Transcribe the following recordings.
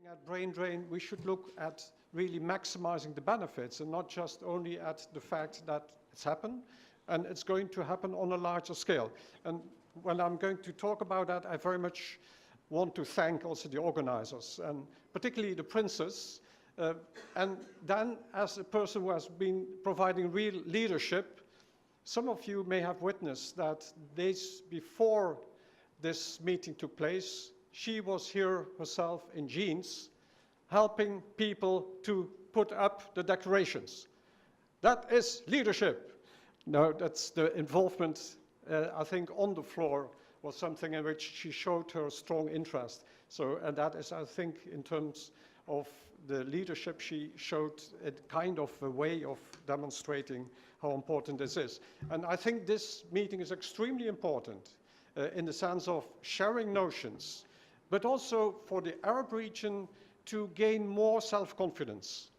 At brain drain, we should look at really maximizing the benefits and not just only at the fact that it's happened and it's going to happen on a larger scale. And when I'm going to talk about that, I very much want to thank also the organizers and particularly the princes. And then as a person who has been providing real leadership, some of you may have witnessed that days before this meeting took place, she was here herself in jeans, helping people to put up the decorations. That is leadership. No, that's the involvement, I think, on the floor was something in which she showed her strong interest. So, and that is, I think, in terms of the leadership, she showed a kind of a way of demonstrating how important this is. And I think this meeting is extremely important in the sense of sharing notions, but also for the Arab region to gain more self-confidence.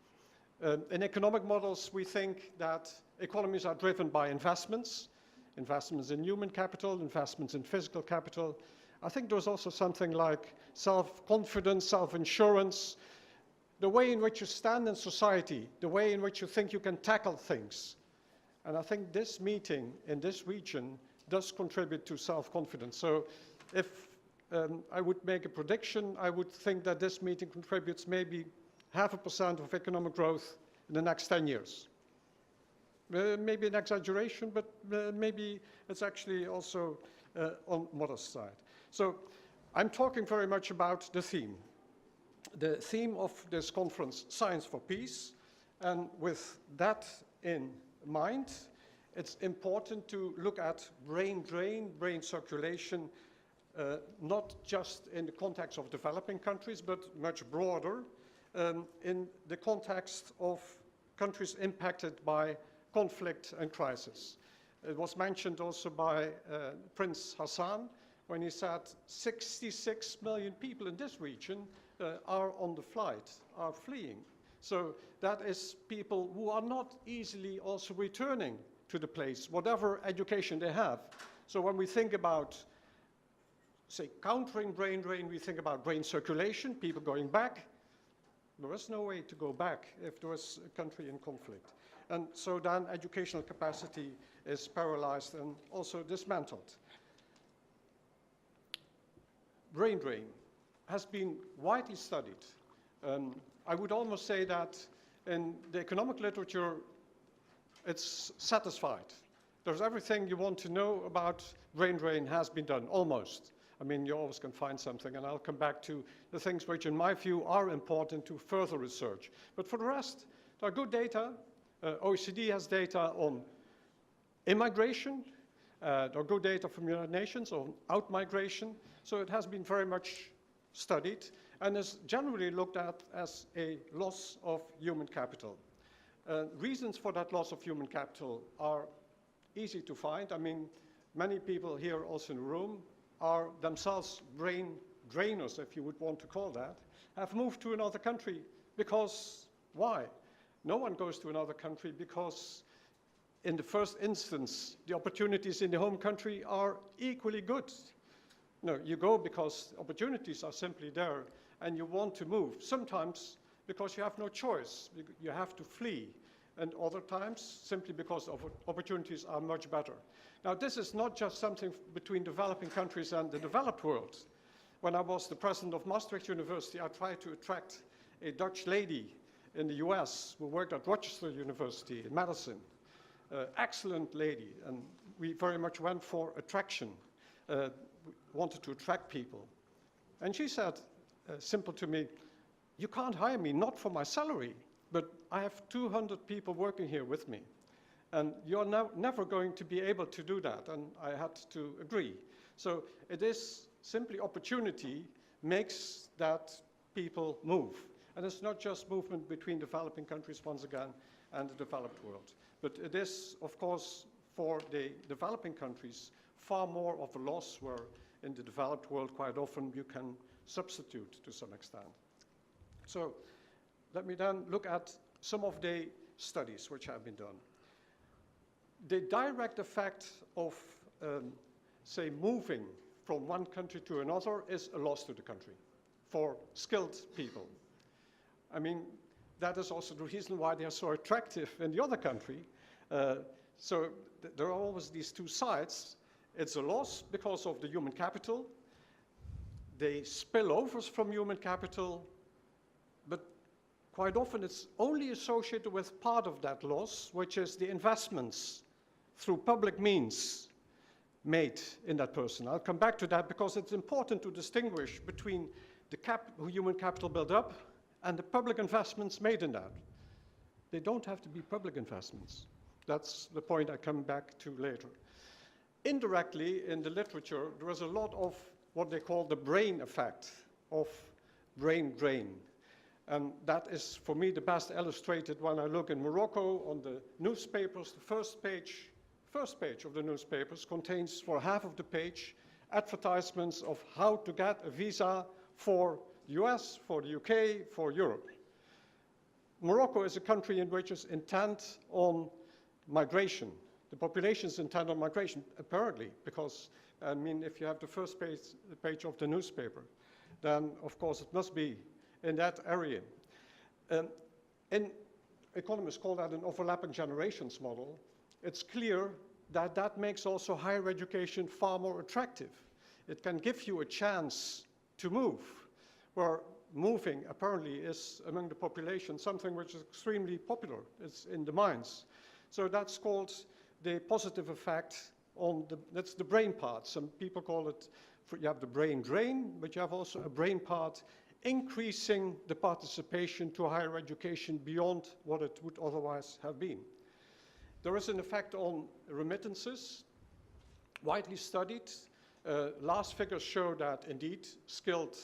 In economic models, we think that economies are driven by investments, investments in human capital, investments in physical capital. I think there's also something like self-confidence, self-insurance, the way in which you stand in society, the way in which you think you can tackle things. And I think this meeting in this region does contribute to self-confidence. So if I would make a prediction, I would think that this meeting contributes maybe 0.5% of economic growth in the next 10 years. Maybe an exaggeration, but maybe it's actually also on modest side. So I'm talking very much about the theme. The theme of this conference, Science for Peace, and with that in mind, it's important to look at brain drain, brain circulation, not just in the context of developing countries, but much broader in the context of countries impacted by conflict and crisis. It was mentioned also by Prince Hassan when he said 66 million people in this region are on the flight, are fleeing. So that is people who are not easily also returning to the place, whatever education they have. So when we think about, say, countering brain drain, we think about brain circulation, people going back. There is no way to go back if there is a country in conflict. And so then educational capacity is paralyzed and also dismantled. Brain drain has been widely studied. I would almost say that in the economic literature, it's satisfied. There's everything you want to know about brain drain has been done, almost. I mean, you always can find something, and I'll come back to the things which, in my view, are important to further research. But for the rest, there are good data. OECD has data on immigration. There are good data from the United Nations on outmigration. So it has been very much studied and is generally looked at as a loss of human capital. Reasons for that loss of human capital are easy to find. I mean, many people here also in the room are themselves brain drainers, if you would want to call that, have moved to another country because, why? No one goes to another country because in the first instance, the opportunities in the home country are equally good. No, you go because opportunities are simply there and you want to move. Sometimes because you have no choice, you have to flee. And other times, simply because opportunities are much better. Now, this is not just something between developing countries and the developed world. When I was the president of Maastricht University, I tried to attract a Dutch lady in the US who worked at Rochester University in Madison. Excellent lady, and we very much went for attraction, wanted to attract people. And she said, simple to me, you can't hire me, not for my salary, but I have 200 people working here with me. And you're never going to be able to do that. And I had to agree. So it is simply opportunity makes that people move. And it's not just movement between developing countries, once again, and the developed world. But it is, of course, for the developing countries, far more of a loss where in the developed world, quite often, you can substitute to some extent. So let me then look at some of the studies which have been done. The direct effect of, say, moving from one country to another is a loss to the country, for skilled people. I mean, that is also the reason why they are so attractive in the other country. So there are always these two sides. It's a loss because of the human capital. They spillovers from human capital, but quite often it's only associated with part of that loss, which is the investments through public means made in that person. I'll come back to that because it's important to distinguish between the human capital built up and the public investments made in that. They don't have to be public investments. That's the point I come back to later. Indirectly, in the literature, there is a lot of what they call the brain effect of brain drain. And that is, for me, the best illustrated when I look in Morocco on the newspapers. The first page of the newspapers contains, for half of the page, advertisements of how to get a visa for the US, for the UK, for Europe. Morocco is a country in which is intent on migration. The population is intent on migration, apparently, because, I mean, if you have the first page of the newspaper, then, of course, it must be in that area. And economists call that an overlapping generations model. It's clear that that makes also higher education far more attractive. It can give you a chance to move, where moving apparently is among the population something which is extremely popular. It's in the minds. So that's called the positive effect on that's the brain part. Some people call it, you have the brain drain, but you have also a brain part increasing the participation to higher education beyond what it would otherwise have been. There is an effect on remittances, widely studied. Last figures show that indeed skilled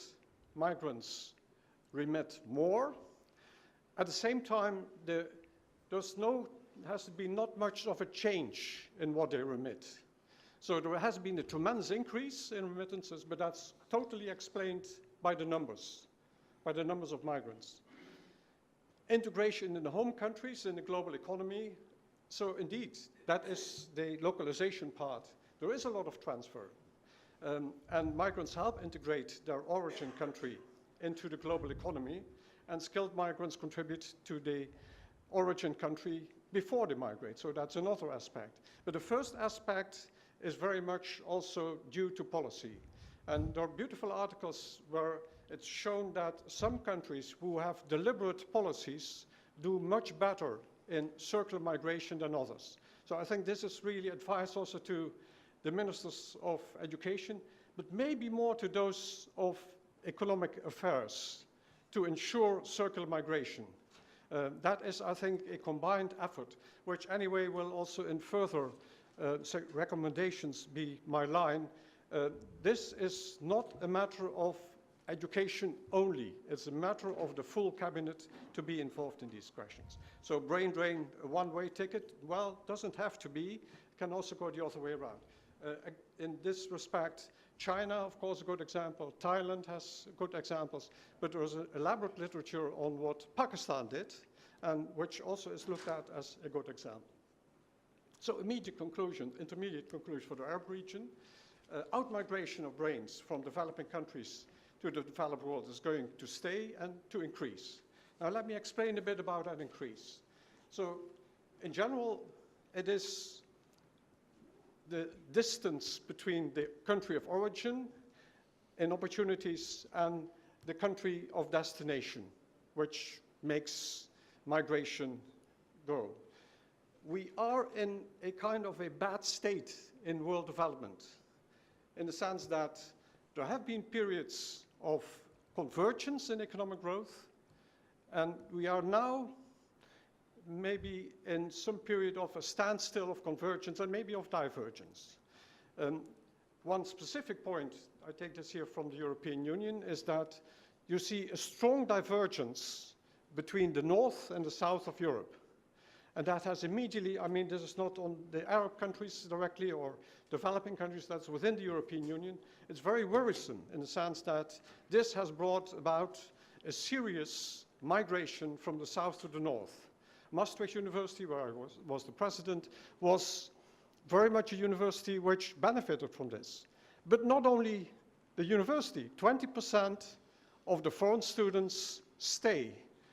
migrants remit more. At the same time, has been not much of a change in what they remit. So there has been a tremendous increase in remittances, but that's totally explained by the numbers of migrants. Integration in the home countries, in the global economy. So indeed, that is the localization part. There is a lot of transfer. And migrants help integrate their origin country into the global economy, and skilled migrants contribute to the origin country before they migrate. So that's another aspect. But the first aspect is very much also due to policy. And there are beautiful articles where it's shown that some countries who have deliberate policies do much better in circular migration than others. So I think this is really advice also to the ministers of education, but maybe more to those of economic affairs to ensure circular migration. That is, I think, a combined effort, which anyway will also in further recommendations be my line. This is not a matter of education only. It's a matter of the full cabinet to be involved in these questions. So brain drain, a one-way ticket, well, doesn't have to be. It can also go the other way around. In this respect, China, of course, a good example. Thailand has good examples. But there is an elaborate literature on what Pakistan did, and which also is looked at as a good example. So intermediate conclusion for the Arab region. Outmigration of brains from developing countries to the developed world is going to stay and to increase. Now let me explain a bit about that increase. So in general, it is the distance between the country of origin in opportunities and the country of destination, which makes migration grow. We are in a kind of a bad state in world development, in the sense that there have been periods of convergence in economic growth, and we are now maybe in some period of a standstill of convergence and maybe of divergence. One specific point, I take this here from the European Union, is that you see a strong divergence between the north and the south of Europe. And that has immediately, I mean, this is not on the Arab countries directly or developing countries, that's within the European Union. It's very worrisome in the sense that this has brought about a serious migration from the south to the north. Maastricht University, where I was the president, was very much a university which benefited from this. But not only the university, 20% of the foreign students stay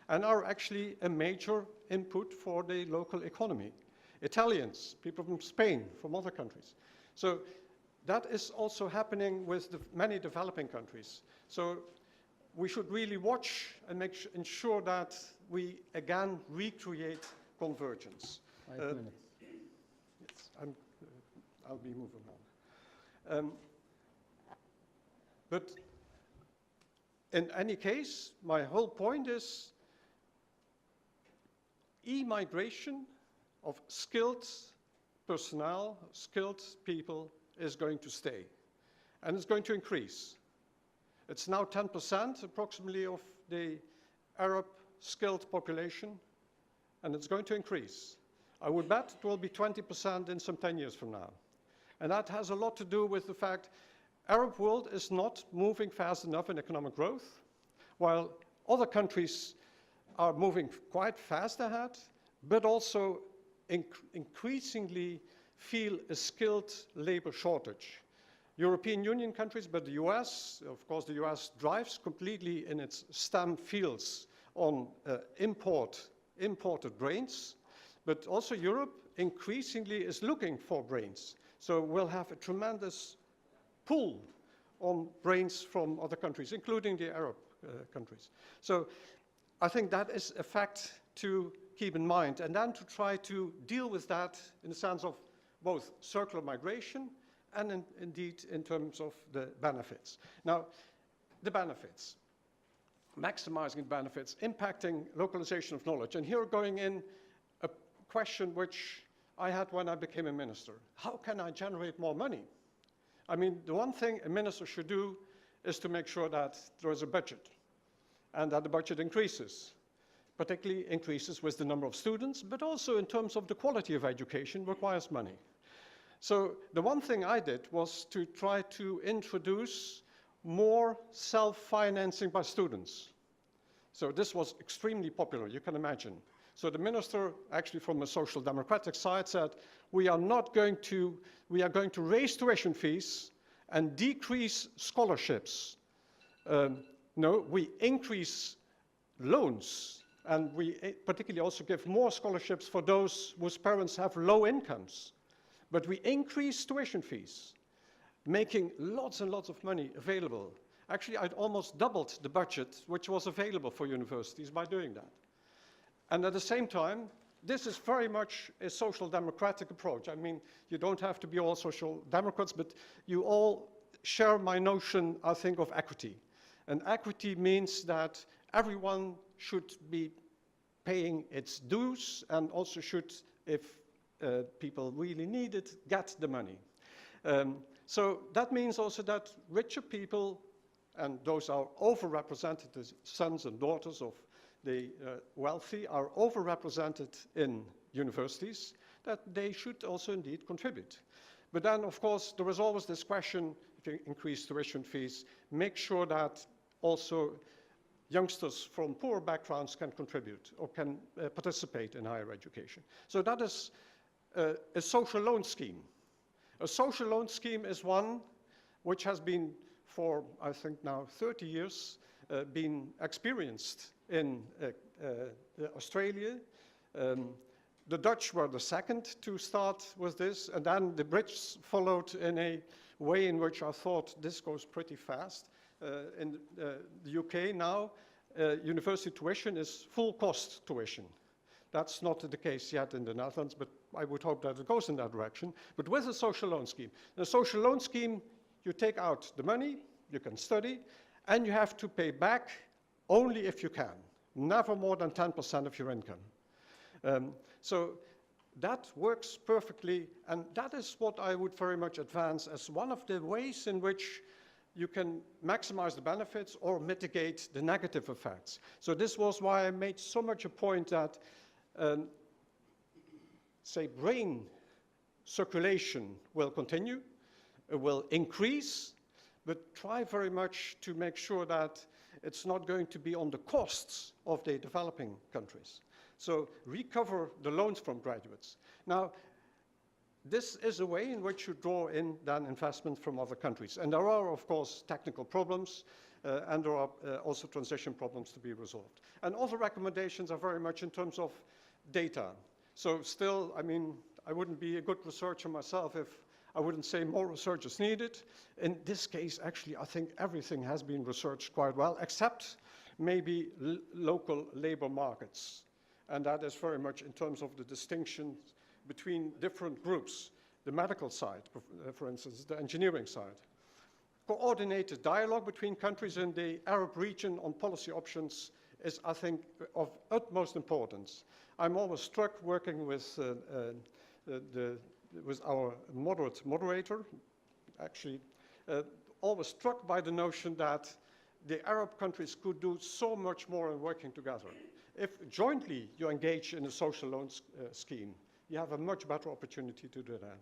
and are actually a major input for the local economy. Italians, people from Spain, from other countries. So that is also happening with many developing countries. So we should really watch and ensure that we again recreate convergence. 5 minutes. Yes, I'll be moving on. But in any case, my whole point is e-migration of skilled personnel, skilled people is going to stay. And it's going to increase. It's now 10% approximately of the Arab skilled population, and it's going to increase. I would bet it will be 20% in some 10 years from now. And that has a lot to do with the fact Arab world is not moving fast enough in economic growth, while other countries are moving quite fast ahead, but also increasingly feel a skilled labor shortage. European Union countries, but the US, of course the US drives completely in its STEM fields on imported brains, but also Europe increasingly is looking for brains. So we'll have a tremendous pull on brains from other countries, including the Arab countries. So I think that is a fact to keep in mind, and then to try to deal with that in the sense of both circular migration and indeed in terms of the benefits. Now, the benefits, maximizing benefits, impacting localization of knowledge, and here going in a question which I had when I became a minister. How can I generate more money? I mean, the one thing a minister should do is to make sure that there is a budget and that the budget increases, particularly increases with the number of students, but also in terms of the quality of education requires money. So the one thing I did was to try to introduce more self-financing by students. So this was extremely popular, you can imagine. So the minister, actually from a social democratic side, said, we are going to raise tuition fees and decrease scholarships. No, we increase loans, and we particularly also give more scholarships for those whose parents have low incomes. But we increase tuition fees, making lots and lots of money available. Actually, I'd almost doubled the budget which was available for universities by doing that. And at the same time, this is very much a social democratic approach. I mean, you don't have to be all social democrats, but you all share my notion, I think, of equity. And equity means that everyone should be paying its dues and also should, if people really need it, get the money. So that means also that richer people, and those are overrepresented as sons and daughters of the wealthy, are overrepresented in universities, that they should also indeed contribute. But then, of course, there is always this question, if you increase tuition fees, make sure that also youngsters from poor backgrounds can contribute or can participate in higher education. So that is a social loan scheme. A social loan scheme is one which has been for, I think now, 30 years been experienced in Australia. The Dutch were the second to start with this, and then the Brits followed in a way in which I thought this goes pretty fast. In the UK now, university tuition is full cost tuition. That's not the case yet in the Netherlands, but I would hope that it goes in that direction. But with a social loan scheme. The social loan scheme, you take out the money, you can study, and you have to pay back only if you can, never more than 10% of your income. So that works perfectly, and that is what I would very much advance as one of the ways in which you can maximize the benefits or mitigate the negative effects. So this was why I made so much a point that, say, brain circulation will continue, it will increase, but try very much to make sure that it's not going to be on the costs of the developing countries. So recover the loans from graduates. Now, this is a way in which you draw in then investment from other countries. And there are, of course, technical problems, and there are also transition problems to be resolved. And other recommendations are very much in terms of data. So still, I mean, I wouldn't be a good researcher myself if I wouldn't say more research is needed. In this case, actually, I think everything has been researched quite well, except maybe local labor markets. And that is very much in terms of the distinction between different groups, the medical side, for instance, the engineering side. Coordinated dialogue between countries in the Arab region on policy options is, I think, of utmost importance. I'm always struck working with our moderator, actually, always struck by the notion that the Arab countries could do so much more in working together. If jointly you engage in a social loan scheme, you have a much better opportunity to do that.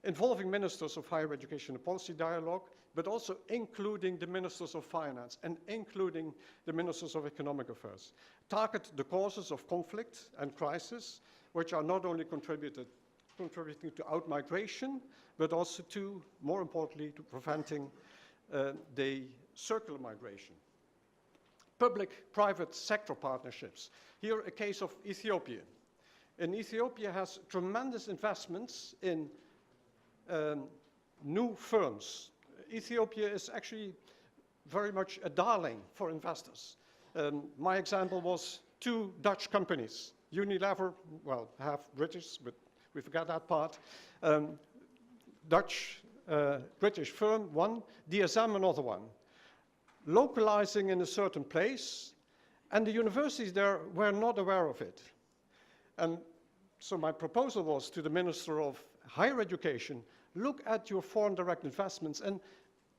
Involving ministers of higher education and policy dialogue, but also including the ministers of finance and including the ministers of economic affairs. Target the causes of conflict and crisis, which are not only contributing to outmigration, but also to, more importantly, to preventing the circular migration. Public-private sector partnerships. Here, a case of Ethiopia. And Ethiopia has tremendous investments in new firms. Ethiopia is actually very much a darling for investors. My example was 2 Dutch companies, Unilever, well, half British, but we forgot that part. Dutch, British firm, one, DSM, another one. Localizing in a certain place, and the universities there were not aware of it. And so my proposal was to the Minister of Higher Education, look at your foreign direct investments and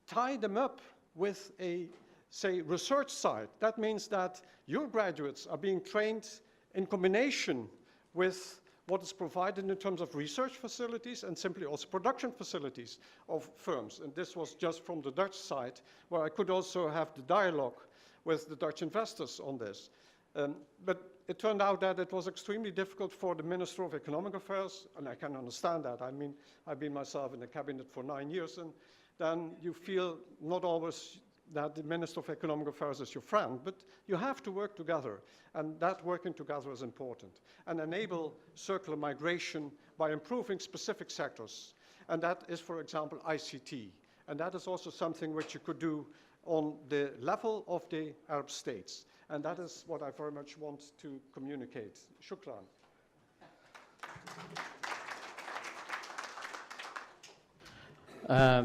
tie them up with a, say, research side. That means that your graduates are being trained in combination with what is provided in terms of research facilities and simply also production facilities of firms. And this was just from the Dutch side, where I could also have the dialogue with the Dutch investors on this. But it turned out that it was extremely difficult for the Minister of Economic Affairs, and I can understand that. I mean, I've been myself in the cabinet for 9 years, and then you feel not always that the Minister of Economic Affairs is your friend, but you have to work together, and that working together is important. And enable circular migration by improving specific sectors. And that is, for example, ICT. And that is also something which you could do on the level of the Arab states. And that is what I very much want to communicate. Shukran.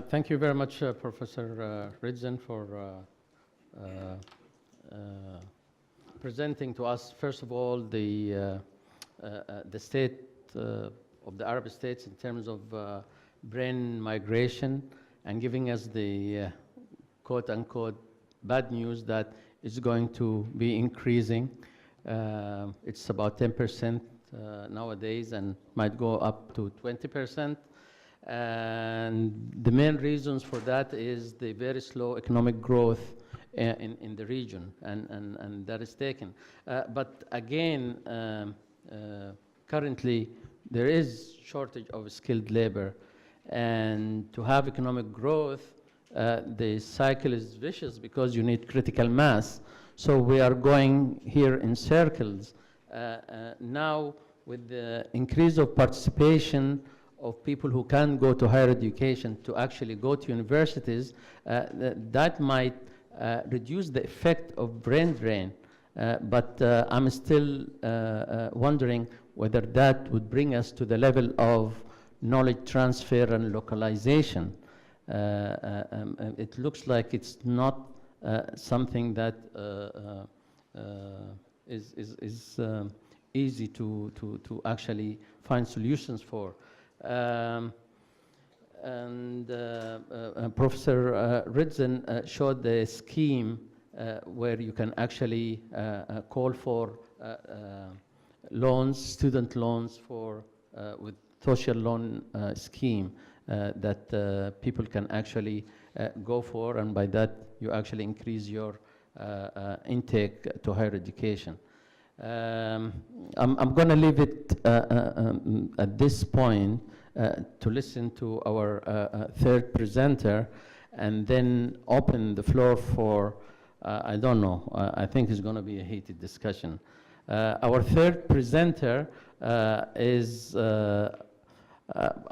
Thank you very much, Professor Ridzen, for presenting to us, first of all, the state of the Arab states in terms of brain migration, and giving us the quote-unquote bad news that it's going to be increasing. It's about 10% nowadays and might go up to 20%. And the main reasons for that is the very slow economic growth in the region, and that is taken. But again, currently there is shortage of skilled labor, and to have economic growth, the cycle is vicious because you need critical mass. So we are going here in circles. Now, with the increase of participation of people who can go to higher education to actually go to universities, that might reduce the effect of brain drain. But I'm still wondering whether that would bring us to the level of knowledge transfer and localization. It looks like it's not something that is easy to actually find solutions for. Professor Ridzen showed the scheme where you can actually call for loans, student loans for with social loan scheme that people can actually go for, and by that you actually increase your intake to higher education. I'm going to leave it at this point, to listen to our third presenter and then open the floor for, I don't know, I think it's going to be a heated discussion. Our third presenter is, I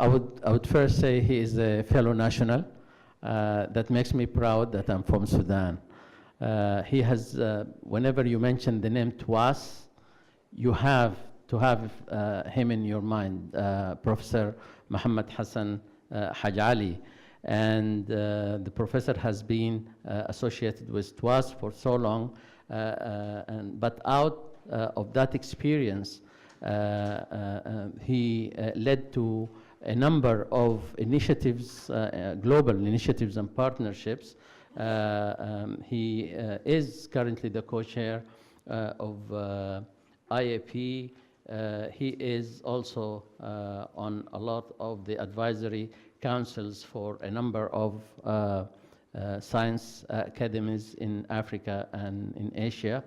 would first say he is a fellow national. That makes me proud that I'm from Sudan. He has, whenever you mention the name Twas, you have to have him in your mind, Professor Muhammad Hassan Haj Ali. And the professor has been associated with Twas for so long, but out of that experience, he led to a number of initiatives, global initiatives and partnerships. He is currently the co-chair of IIIB. He is also on a lot of the advisory councils for a number of science academies in Africa and in Asia.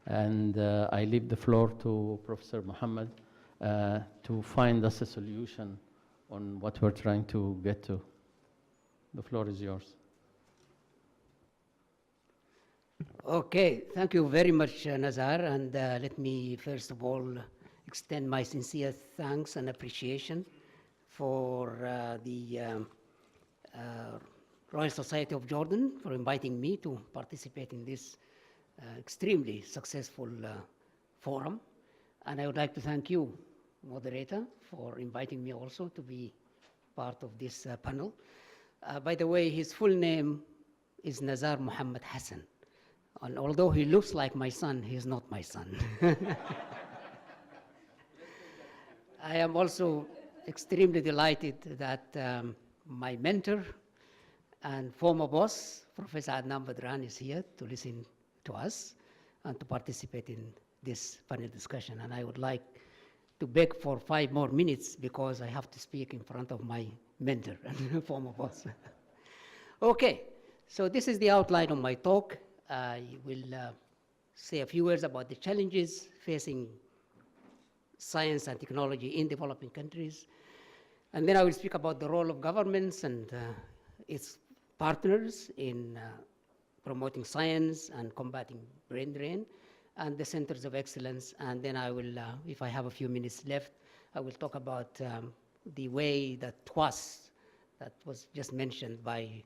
And I leave the floor to Professor Muhammad to find us a solution on what we're trying to get to. The floor is yours. Okay, thank you very much, Nazar. And let me first of all extend my sincere thanks and appreciation for the Royal Society of Jordan for inviting me to participate in this extremely successful forum. And I would like to thank you, moderator, for inviting me also to be part of this panel. By the way, his full name is Nazar Muhammad Hassan. And although he looks like my son, he is not my son. I am also extremely delighted that my mentor and former boss, Professor Adnan Badran, is here to listen to us and to participate in this panel discussion. And I would like to beg for 5 more minutes because I have to speak in front of my mentor and former boss. Okay, so this is the outline of my talk. I will say a few words about the challenges facing science and technology in developing countries. And then I will speak about the role of governments and its partners in promoting science and combating brain drain, and the centers of excellence. And then I will, if I have a few minutes left, I will talk about the way that TWAS, that was just mentioned by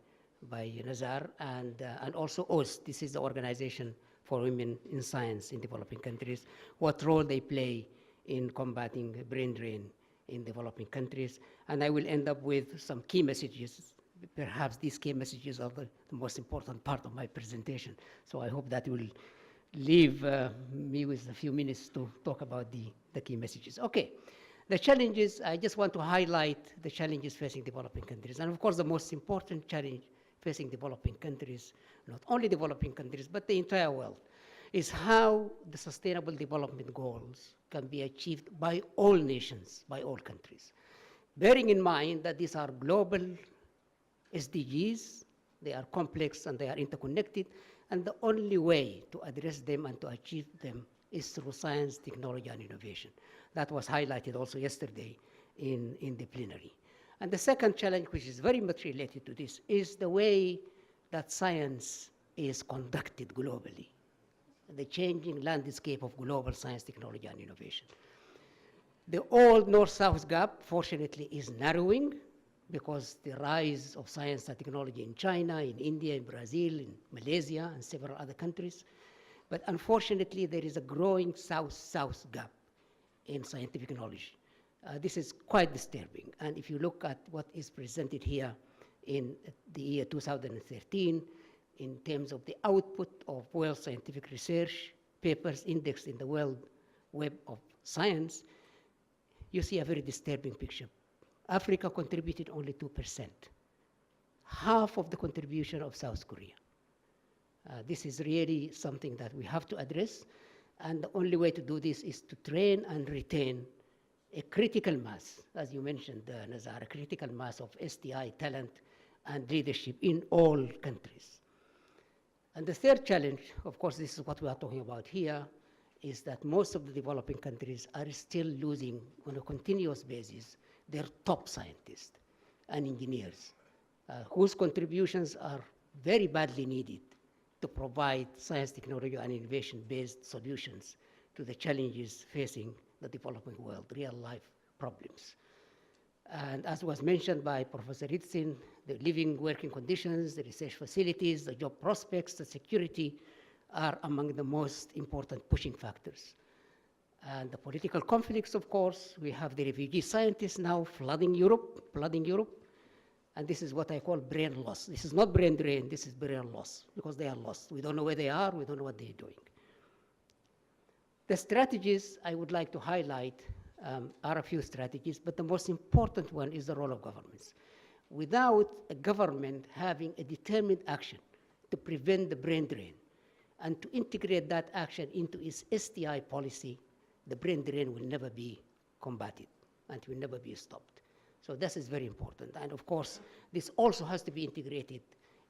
Nazar, and also OST, this is the Organization for Women in Science in Developing Countries, what role they play in combating brain drain in developing countries. And I will end up with some key messages. Perhaps these key messages are the most important part of my presentation. So I hope that will leave me with a few minutes to talk about the key messages. Okay, the challenges, I just want to highlight the challenges facing developing countries. And of course, the most important challenge facing developing countries, not only developing countries, but the entire world, is how the Sustainable Development Goals can be achieved by all nations, by all countries. Bearing in mind that these are global SDGs, they are complex and they are interconnected, and the only way to address them and to achieve them is through science, technology, and innovation. That was highlighted also yesterday in the plenary. And the second challenge, which is very much related to this, is the way that science is conducted globally, the changing landscape of global science, technology, and innovation. The old North-South gap, fortunately, is narrowing because the rise of science and technology in China, in India, in Brazil, in Malaysia, and several other countries. But unfortunately, there is a growing South-South gap in scientific knowledge. This is quite disturbing. And if you look at what is presented here in the year 2013, in terms of the output of world scientific research, papers indexed in the World Web of Science, you see a very disturbing picture. Africa contributed only 2%, half of the contribution of South Korea. This is really something that we have to address, and the only way to do this is to train and retain a critical mass, as you mentioned, Nazar, a critical mass of STI talent and leadership in all countries. And the third challenge, of course, this is what we are talking about here, is that most of the developing countries are still losing on a continuous basis their top scientists and engineers, whose contributions are very badly needed to provide science, technology, and innovation-based solutions to the challenges facing the developing world, real-life problems. And as was mentioned by Professor Ritzin, the living, working conditions, the research facilities, the job prospects, the security are among the most important pushing factors. And the political conflicts, of course, we have the refugee scientists now flooding Europe, and this is what I call brain loss. This is not brain drain, this is brain loss, because they are lost. We don't know where they are, we don't know what they're doing. The strategies I would like to highlight are a few strategies, but the most important one is the role of governments. Without a government having a determined action to prevent the brain drain and to integrate that action into its STI policy, the brain drain will never be combated and will never be stopped. So this is very important. And of course, this also has to be integrated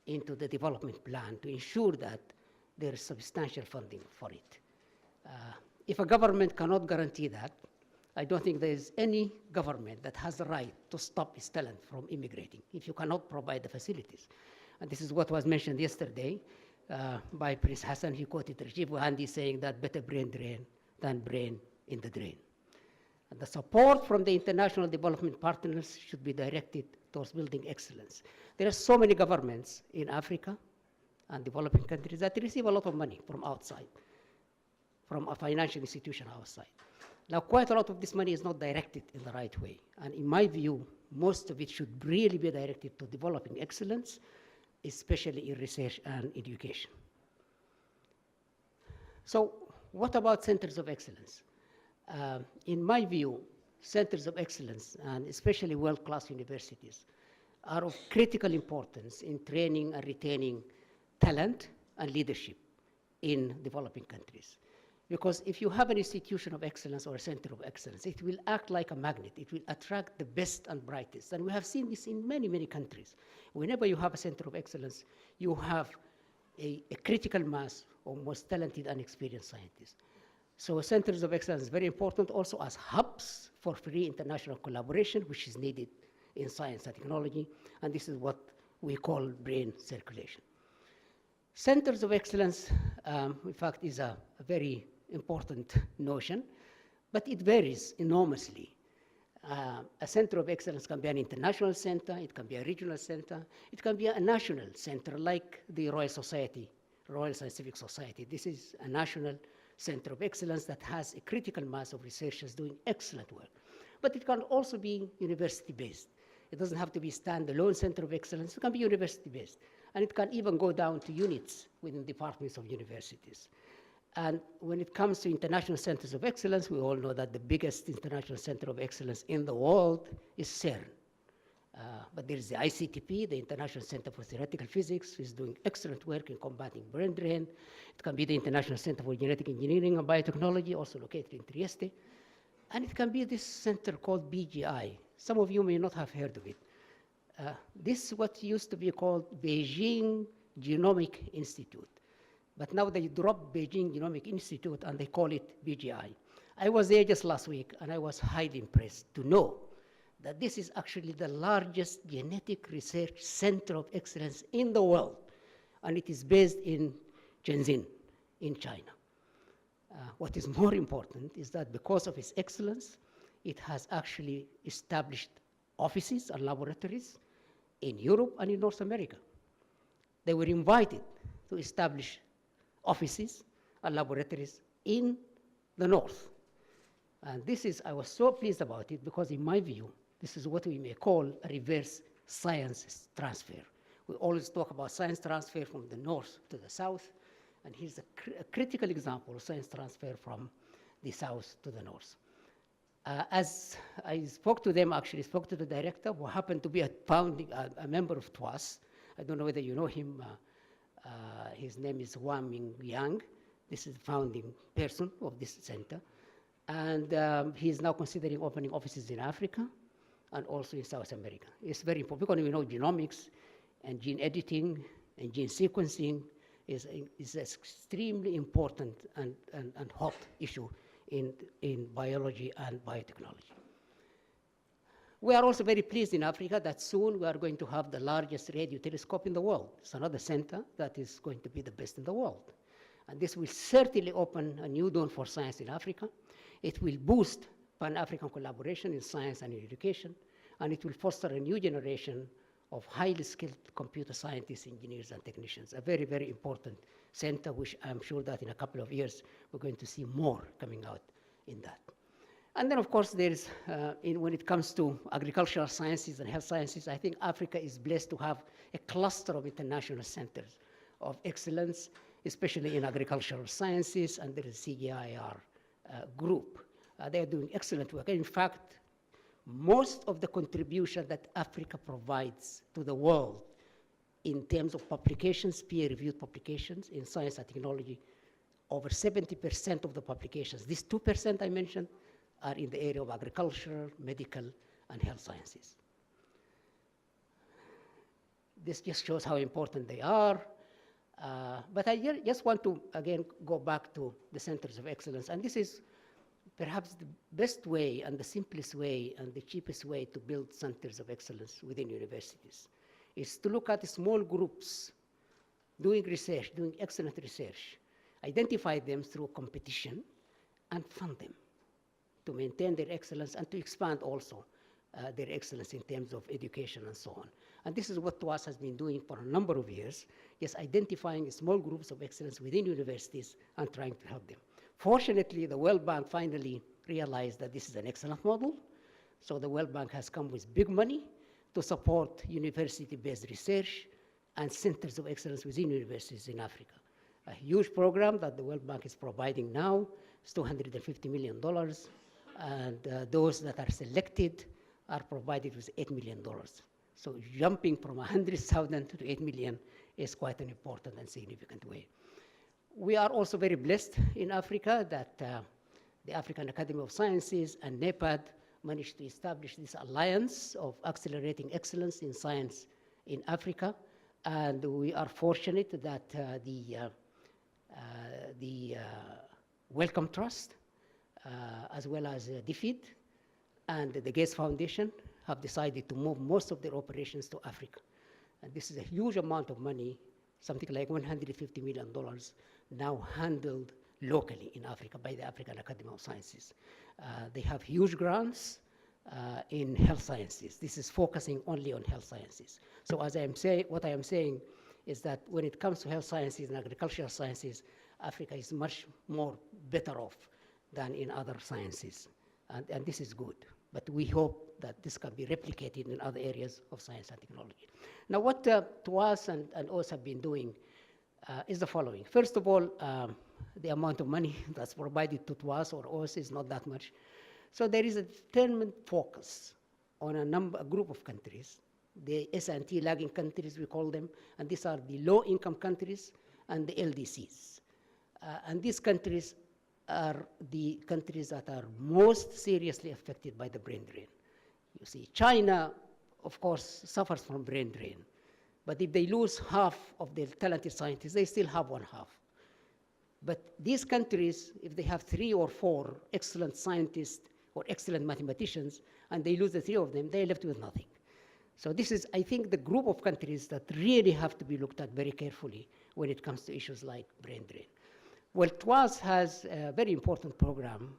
into the development plan to ensure that there is substantial funding for it. If a government cannot guarantee that, I don't think there is any government that has the right to stop its talent from immigrating if you cannot provide the facilities. And this is what was mentioned yesterday by Prince Hassan. He quoted Rajiv Gandhi saying that better brain drain than brain in the drain. And the support from the international development partners should be directed towards building excellence. There are so many governments in Africa and developing countries that receive a lot of money from outside, from a financial institution outside. Now, quite a lot of this money is not directed in the right way. And in my view, most of it should really be directed to developing excellence, especially in research and education. So what about centers of excellence? In my view, centers of excellence, and especially world-class universities, are of critical importance in training and retaining talent and leadership in developing countries. Because if you have an institution of excellence or a center of excellence, it will act like a magnet. It will attract the best and brightest. And we have seen this in many, many countries. Whenever you have a center of excellence, you have a critical mass of most talented and experienced scientists. So centers of excellence is very important also as hubs for free international collaboration, which is needed in science and technology. And this is what we call brain circulation. Centers of excellence, in fact, is a very important notion, but it varies enormously. A center of excellence can be an international center, it can be a regional center, it can be a national center like the Royal Society, Royal Scientific Society. This is a national center of excellence that has a critical mass of researchers doing excellent work. But it can also be university-based. It doesn't have to be a standalone center of excellence, it can be university-based. And it can even go down to units within departments of universities. And when it comes to international centers of excellence, we all know that the biggest international center of excellence in the world is CERN. But there is the ICTP, the International Center for Theoretical Physics, who is doing excellent work in combating brain drain. It can be the International Center for Genetic Engineering and Biotechnology, also located in Trieste. And it can be this center called BGI. Some of you may not have heard of it. This is what used to be called Beijing Genomic Institute. But now they dropped Beijing Genomic Institute and they call it BGI. I was there just last week and I was highly impressed to know that this is actually the largest genetic research center of excellence in the world. And it is based in Shenzhen, in China. What is more important is that because of its excellence, it has actually established offices and laboratories in Europe and in North America. They were invited to establish offices and laboratories in the North. And this is, I was so pleased about it because in my view, this is what we may call a reverse science transfer. We always talk about science transfer from the North to the South, and here's a critical example of science transfer from the South to the North. As I spoke to them, actually spoke to the director, who happened to be a member of TWAS. I don't know whether you know him. His name is Wang Ming Yang. This is the founding person of this center. And he is now considering opening offices in Africa and also in South America. It's very important because we know genomics and gene editing and gene sequencing is an extremely important and hot issue in biology and biotechnology. We are also very pleased in Africa that soon we are going to have the largest radio telescope in the world. It's another center that is going to be the best in the world. And this will certainly open a new dawn for science in Africa. It will boost Pan-African collaboration in science and in education, and it will foster a new generation of highly skilled computer scientists, engineers, and technicians. A very, very important center, which I'm sure that in a couple of years, we're going to see more coming out in that. And then, of course, there's, when it comes to agricultural sciences and health sciences, I think Africa is blessed to have a cluster of international centers of excellence, especially in agricultural sciences, and there is a CGIAR group. They're doing excellent work. In fact, most of the contribution that Africa provides to the world in terms of publications, peer-reviewed publications in science and technology, over 70% of the publications, these 2% I mentioned, are in the area of agriculture, medical, and health sciences. This just shows how important they are. But I just want to, again, go back to the centers of excellence. And this is perhaps the best way and the simplest way and the cheapest way to build centers of excellence within universities, is to look at the small groups doing research, doing excellent research, identify them through competition, and fund them to maintain their excellence and to expand also their excellence in terms of education and so on. And this is what TWAS has been doing for a number of years, just identifying small groups of excellence within universities and trying to help them. Fortunately, the World Bank finally realized that this is an excellent model. So the World Bank has come with big money to support university-based research and centers of excellence within universities in Africa. A huge program that the World Bank is providing now is $250 million. And those that are selected are provided with $8 million. So jumping from 100,000 to 8 million is quite an important and significant way. We are also very blessed in Africa that the African Academy of Sciences and NEPAD managed to establish this alliance of accelerating excellence in science in Africa. And we are fortunate that the Wellcome Trust, as well as DFID and the Gates Foundation have decided to move most of their operations to Africa. And this is a huge amount of money, something like $150 million, now handled locally in Africa by the African Academy of Sciences. They have huge grants in health sciences. This is focusing only on health sciences. So as I am saying, what I am saying is that when it comes to health sciences and agricultural sciences, Africa is much more better off than in other sciences. And this is good. But we hope that this can be replicated in other areas of science and technology. Now, what TWAS and OS have been doing is the following. First of all, the amount of money that's provided to TWAS or OS is not that much. So there is a determined focus on a group of countries, the S&T lagging countries, we call them, and these are the low-income countries and the LDCs. And these countries are the countries that are most seriously affected by the brain drain. You see, China, of course, suffers from brain drain. But if they lose half of their talented scientists, they still have one half. But these countries, if they have 3 or 4 excellent scientists or excellent mathematicians, and they lose the 3 of them, they're left with nothing. So this is, I think, the group of countries that really have to be looked at very carefully when it comes to issues like brain drain. Well, TWAS has a very important program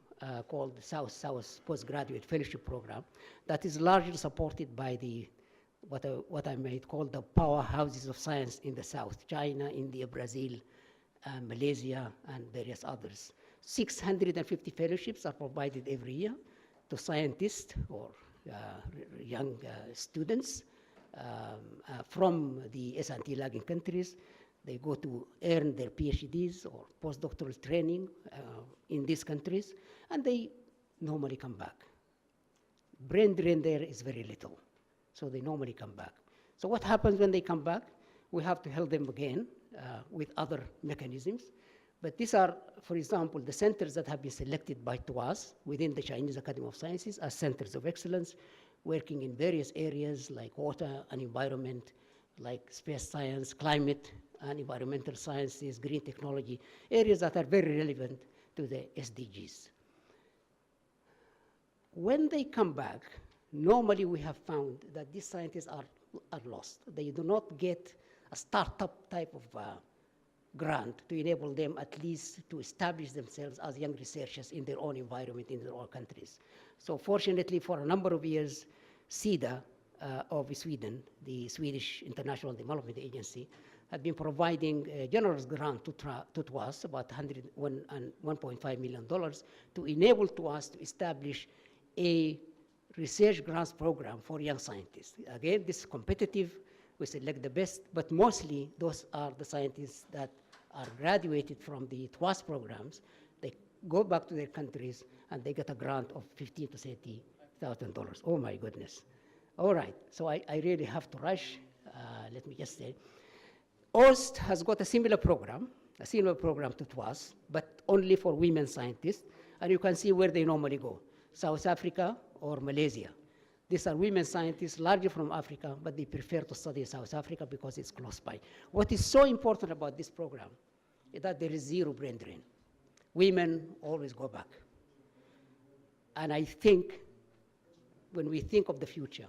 called the South-South Postgraduate Fellowship Program that is largely supported by the what I might call the powerhouses of science in the South, China, India, Brazil, Malaysia, and various others. 650 fellowships are provided every year to scientists or young students from the S&T lagging countries. They go to earn their PhDs or postdoctoral training in these countries, and they normally come back. Brain drain there is very little, so they normally come back. So what happens when they come back? We have to help them again with other mechanisms. But these are, for example, the centers that have been selected by TWAS within the Chinese Academy of Sciences as centers of excellence, working in various areas like water and environment, like space science, climate and environmental sciences, green technology, areas that are very relevant to the SDGs. When they come back, normally we have found that these scientists are lost. They do not get a startup type of grant to enable them at least to establish themselves as young researchers in their own environment, in their own countries. So fortunately, for a number of years, SIDA of Sweden, the Swedish International Development Agency, had been providing a generous grant to us, about $1.5 million, to enable to us to establish a research grants program for young scientists. Again, this is competitive. We select the best, but mostly those are the scientists that are graduated from the TWAS programs. They go back to their countries and they get a grant of $15,000 to $30,000. Oh my goodness. All right, so I really have to rush. Let me just say, OST has got a similar program to TWAS, but only for women scientists. And you can see where they normally go, South Africa or Malaysia. These are women scientists, largely from Africa, but they prefer to study in South Africa because it's close by. What is so important about this program is that there is zero brain drain. Women always go back. And I think when we think of the future,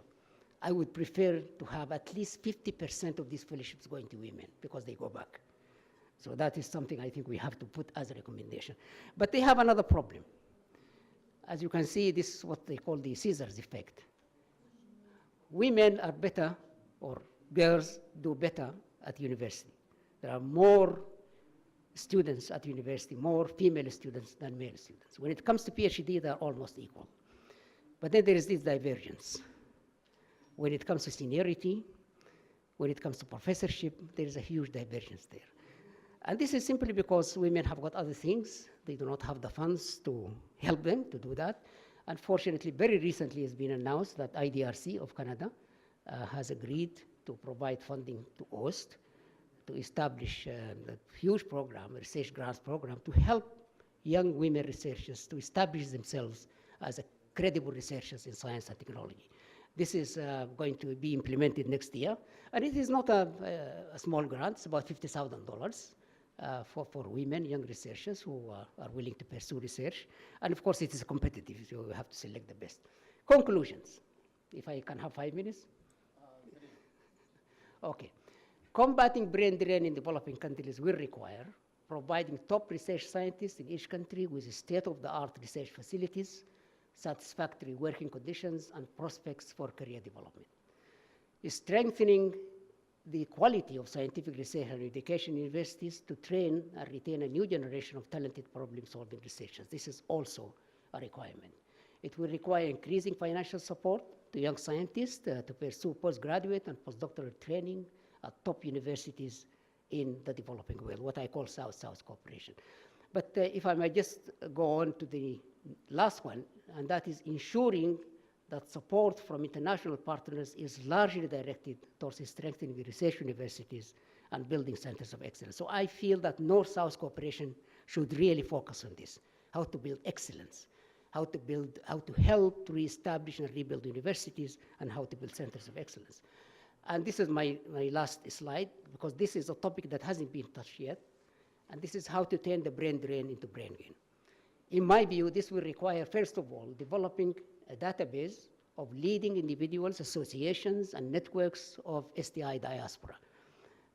I would prefer to have at least 50% of these fellowships going to women because they go back. So that is something I think we have to put as a recommendation. But they have another problem. As you can see, this is what they call the Caesar's effect. Women are better, or girls do better at university. There are more students at university, more female students than male students. When it comes to PhD, they're almost equal. But then there is this divergence. When it comes to seniority, when it comes to professorship, there is a huge divergence there. And this is simply because women have got other things. They do not have the funds to help them to do that. Unfortunately, very recently it's been announced that IDRC of Canada has agreed to provide funding to OST to establish a huge program, a research grants program, to help young women researchers to establish themselves as a credible researchers in science and technology. This is going to be implemented next year. And it is not a small grant, it's about $50,000 for women, young researchers who are willing to pursue research. And of course, it is competitive, so you have to select the best. Conclusions, if I can have 5 minutes. Okay. Combating brain drain in developing countries will require providing top research scientists in each country with state-of-the-art research facilities, satisfactory working conditions, and prospects for career development. Strengthening the quality of scientific research and education universities to train and retain a new generation of talented problem-solving researchers. This is also a requirement. It will require increasing financial support to young scientists to pursue postgraduate and postdoctoral training at top universities in the developing world, what I call South-South cooperation. But if I might just go on to the last one, and that is ensuring that support from international partners is largely directed towards strengthening the research universities and building centers of excellence. So I feel that North-South cooperation should really focus on this, how to build excellence, how to help to reestablish and rebuild universities, and how to build centers of excellence. And this is my last slide, because this is a topic that hasn't been touched yet, and this is how to turn the brain drain into brain gain. In my view, this will require, first of all, developing a database of leading individuals, associations, and networks of STI diaspora.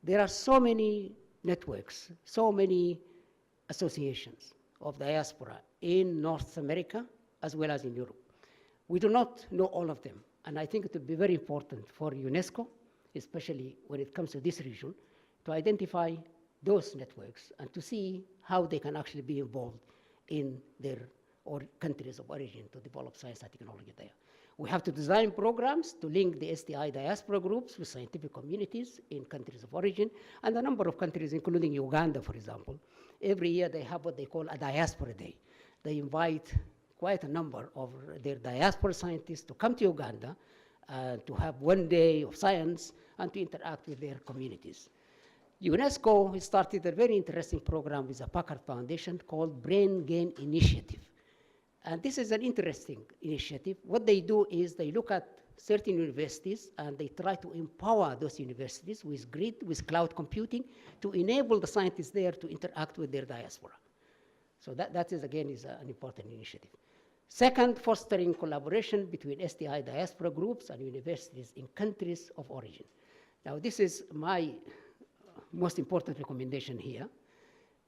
There are so many networks, so many associations of diaspora in North America as well as in Europe. We do not know all of them, and I think it would be very important for UNESCO, especially when it comes to this region, to identify those networks and to see how they can actually be involved in their countries of origin to develop science and technology there. We have to design programs to link the STI diaspora groups with scientific communities in countries of origin, and a number of countries, including Uganda, for example. Every year they have what they call a diaspora day. They invite quite a number of their diaspora scientists to come to Uganda to have one day of science and to interact with their communities. UNESCO started a very interesting program with the Packard Foundation called Brain Gain Initiative. And this is an interesting initiative. What they do is they look at certain universities and they try to empower those universities with grid, with cloud computing, to enable the scientists there to interact with their diaspora. So that is, again, is an important initiative. Second, fostering collaboration between STI diaspora groups and universities in countries of origin. Now, this is my most important recommendation here,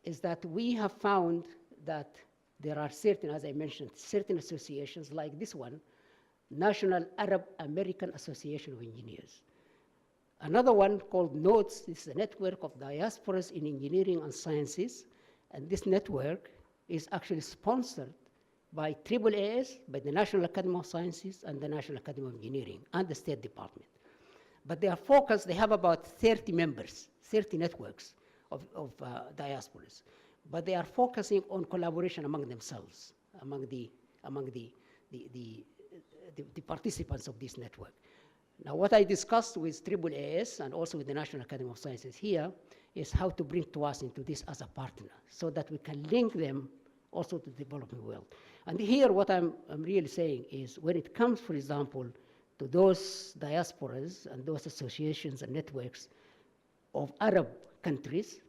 is that we have found that there are certain, as I mentioned, certain associations like this one, National Arab American Association of Engineers. Another one called NOTES, this is a network of diasporas in engineering and sciences, and this network is actually sponsored by IIIS, by the National Academy of Sciences and the National Academy of Engineering and the State Department. But they are focused, they have about 30 members, 30 networks of diasporas. But they are focusing on collaboration among themselves, among the participants of this network. Now, what I discussed with IIIS and also with the National Academy of Sciences here is how to bring TWAS into this as a partner so that we can link them also to the developing world. And here what I'm really saying is when it comes, for example, to those diasporas and those associations and networks of Arab countries,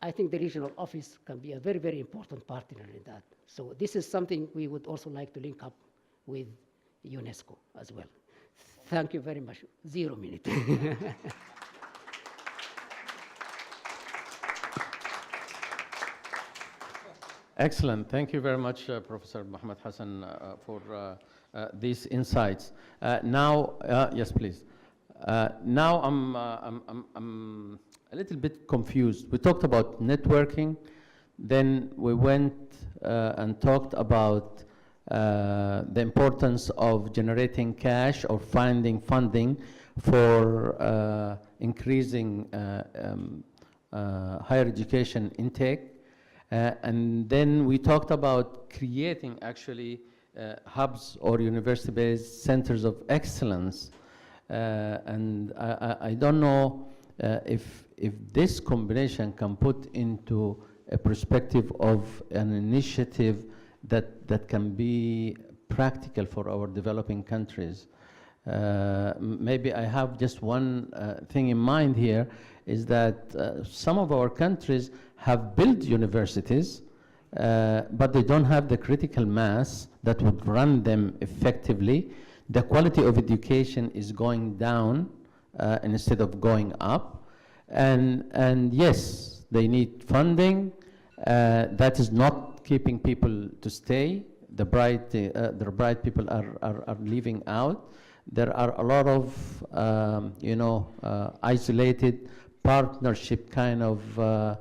I think the regional office can be a very, very important partner in that. So this is something we would also like to link up with UNESCO as well. Thank you very much. 0 minute. Excellent. Thank you very much, Professor Mohammed Hassan, for these insights. Now, yes, please. Now I'm a little bit confused. We talked about networking, then we went and talked about the importance of generating cash or finding funding for increasing higher education intake. And then we talked about creating actually hubs or university-based centers of excellence. And I don't know if this combination can put into a perspective of an initiative that can be practical for our developing countries. Maybe I have just one thing in mind here, is that some of our countries have built universities, but they don't have the critical mass that would run them effectively. The quality of education is going down instead of going up. And yes, they need funding. That is not keeping people to stay. The bright people are leaving out. There are a lot of isolated partnership kind of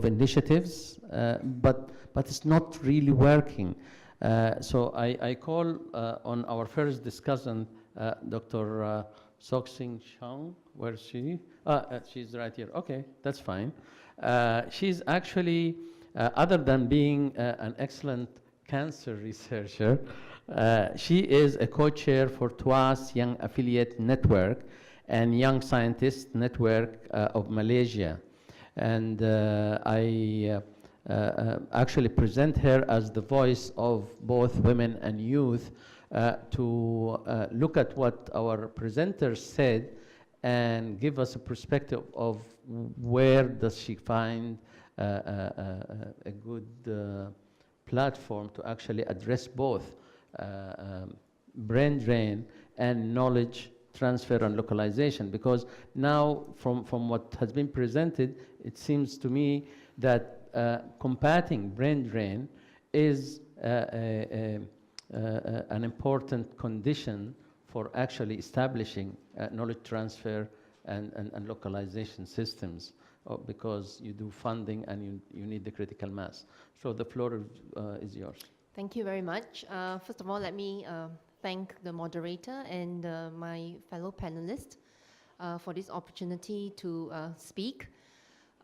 initiatives, but it's not really working. So I call on our first discussant, Dr. Soxing Shang. Where is she? She's right here. Okay, that's fine. She's actually, other than being an excellent cancer researcher, she is a co-chair for TWAS Young Affiliate Network and Young Scientist Network of Malaysia. And I actually present her as the voice of both women and youth to look at what our presenters said and give us a perspective of where does she find a good platform to actually address both brain drain and knowledge transfer and localization. Because now from what has been presented, it seems to me that combating brain drain is an important condition for actually establishing knowledge transfer and localization systems, because you do funding and you need the critical mass. So the floor is yours. Thank you very much. First of all, let me thank the moderator and my fellow panelists for this opportunity to speak.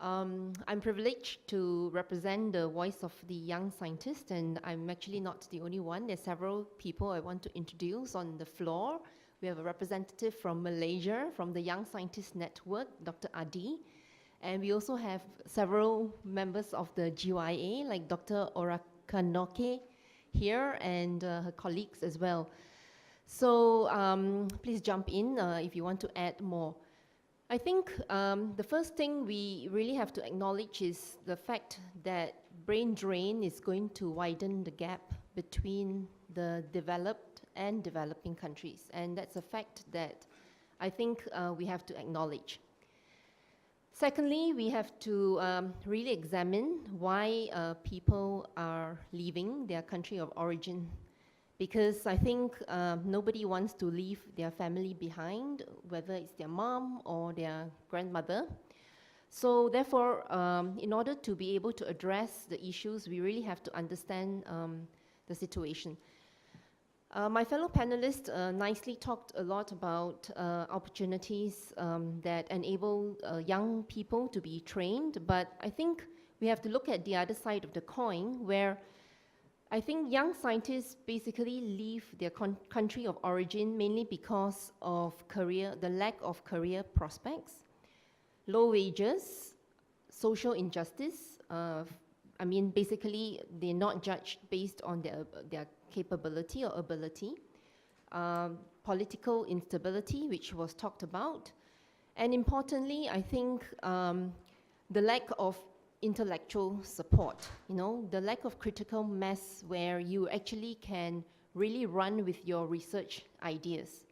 I'm privileged to represent the voice of the young scientists, and I'm actually not the only one. There's several people I want to introduce on the floor. We have a representative from Malaysia, from the Young Scientist Network, Dr. Adi. And we also have several members of the GYA, like Dr. Orakanoke here, and her colleagues as well. So please jump in if you want to add more. I think the first thing we really have to acknowledge is the fact that brain drain is going to widen the gap between the developed and developing countries, and that's a fact that I think we have to acknowledge. Secondly, we have to really examine why people are leaving their country of origin, because I think nobody wants to leave their family behind, whether it's their mom or their grandmother. So therefore, in order to be able to address the issues, we really have to understand the situation. My fellow panelists nicely talked a lot about opportunities that enable young people to be trained, but I think we have to look at the other side of the coin, where I think young scientists basically leave their country of origin mainly because of the lack of career prospects, low wages, social injustice. I mean, basically, they're not judged based on their capability or ability, political instability, which was talked about, and importantly, I think the lack of intellectual support, the lack of critical mass where you actually can really run with your research ideas.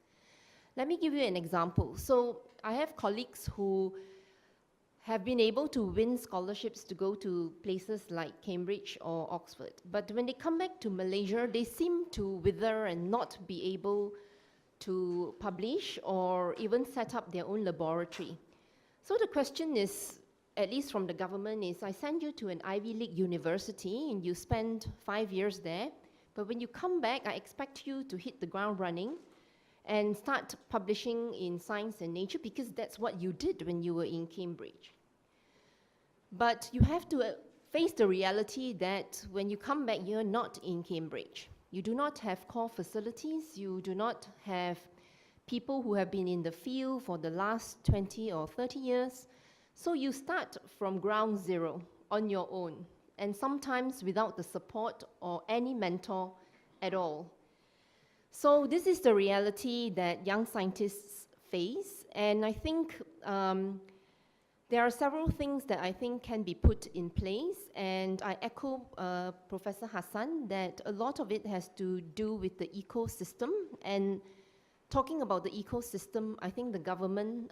Let me give you an example. So I have colleagues who have been able to win scholarships to go to places like Cambridge or Oxford. But when they come back to Malaysia, they seem to wither and not be able to publish or even set up their own laboratory. So the question is, at least from the government, is I send you to an Ivy League university and you spend 5 years there, but when you come back, I expect you to hit the ground running and start publishing in Science and Nature, because that's what you did when you were in Cambridge. But you have to face the reality that when you come back, you're not in Cambridge. You do not have core facilities, you do not have people who have been in the field for the last 20 or 30 years. So you start from ground zero on your own, and sometimes without the support or any mentor at all. So this is the reality that young scientists face, and I think there are several things that I think can be put in place, and I echo Professor Hassan that a lot of it has to do with the ecosystem. And talking about the ecosystem, I think the government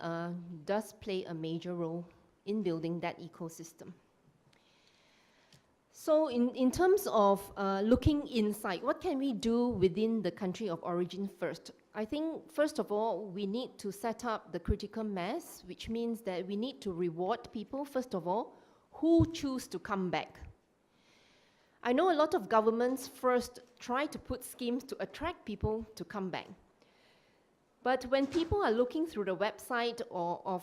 does play a major role in building that ecosystem. So in terms of looking inside, what can we do within the country of origin first? I think, first of all, we need to set up the critical mass, which means that we need to reward people, first of all, who choose to come back. I know a lot of governments first try to put schemes to attract people to come back. But when people are looking through the website of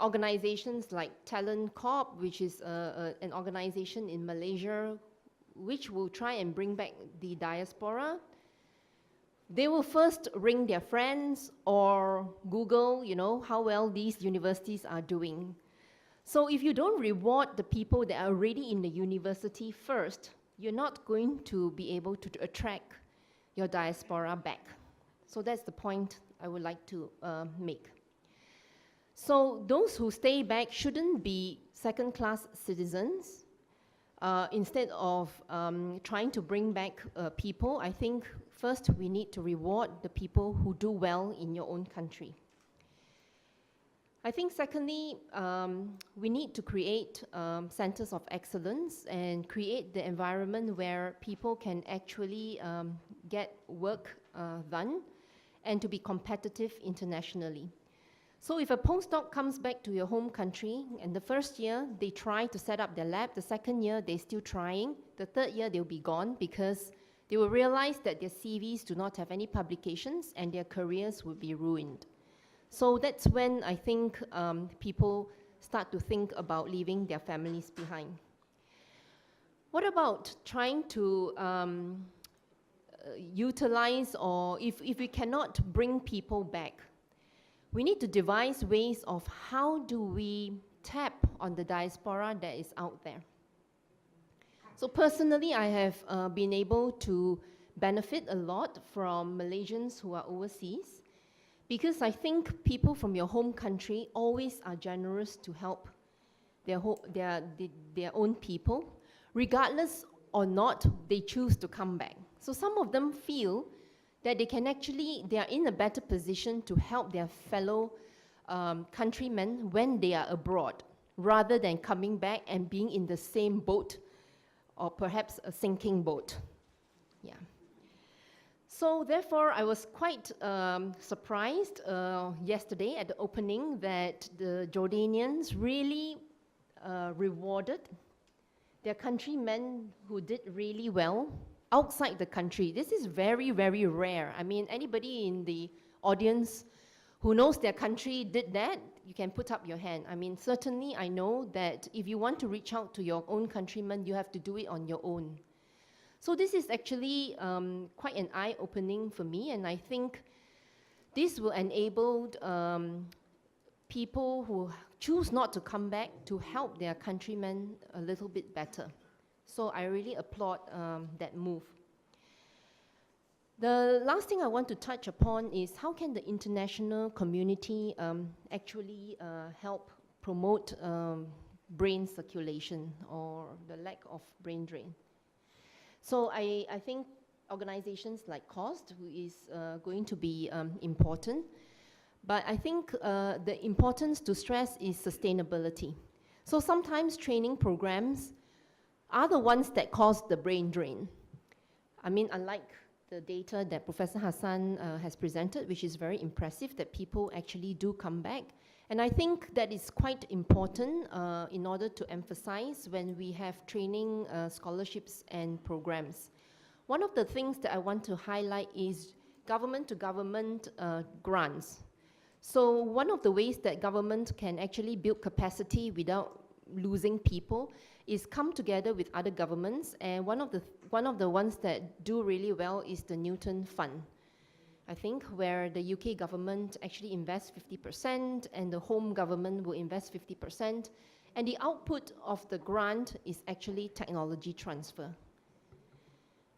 organizations like Talent Corp, which is an organization in Malaysia, which will try and bring back the diaspora, they will first ring their friends or Google, how well these universities are doing. So if you don't reward the people that are already in the university first, you're not going to be able to attract your diaspora back. So that's the point I would like to make. So those who stay back shouldn't be second-class citizens. Instead of trying to bring back people, I think first we need to reward the people who do well in your own country. I think secondly, we need to create centers of excellence and create the environment where people can actually get work done and to be competitive internationally. So if a postdoc comes back to your home country, and the first year they try to set up their lab, the second year they're still trying, the third year they'll be gone because they will realize that their CVs do not have any publications and their careers will be ruined. So that's when I think people start to think about leaving their families behind. What about trying to utilize, or if we cannot bring people back, we need to devise ways of how do we tap on the diaspora that is out there. So personally, I have been able to benefit a lot from Malaysians who are overseas, because I think people from your home country always are generous to help their own people, regardless or not they choose to come back. So some of them feel that they are in a better position to help their fellow countrymen when they are abroad, rather than coming back and being in the same boat, or perhaps a sinking boat. Yeah. So therefore, I was quite surprised yesterday at the opening that the Jordanians really rewarded their countrymen who did really well outside the country. This is very, very rare. I mean, anybody in the audience who knows their country did that, you can put up your hand. I mean, certainly I know that if you want to reach out to your own countrymen, you have to do it on your own. So this is actually quite an eye-opening for me, and I think this will enable people who choose not to come back to help their countrymen a little bit better. So I really applaud that move. The last thing I want to touch upon is how can the international community actually help promote brain circulation or the lack of brain drain. So I think organizations like COST is going to be important. But I think the importance to stress is sustainability. So sometimes training programs are the ones that cause the brain drain. I mean, unlike the data that Professor Hassan has presented, which is very impressive, that people actually do come back. And I think that is quite important in order to emphasize when we have training scholarships and programs. One of the things that I want to highlight is government-to-government grants. So one of the ways that government can actually build capacity without losing people is come together with other governments, and one of the ones that do really well is the Newton Fund, I think, where the UK government actually invests 50% and the home government will invest 50%, and the output of the grant is actually technology transfer.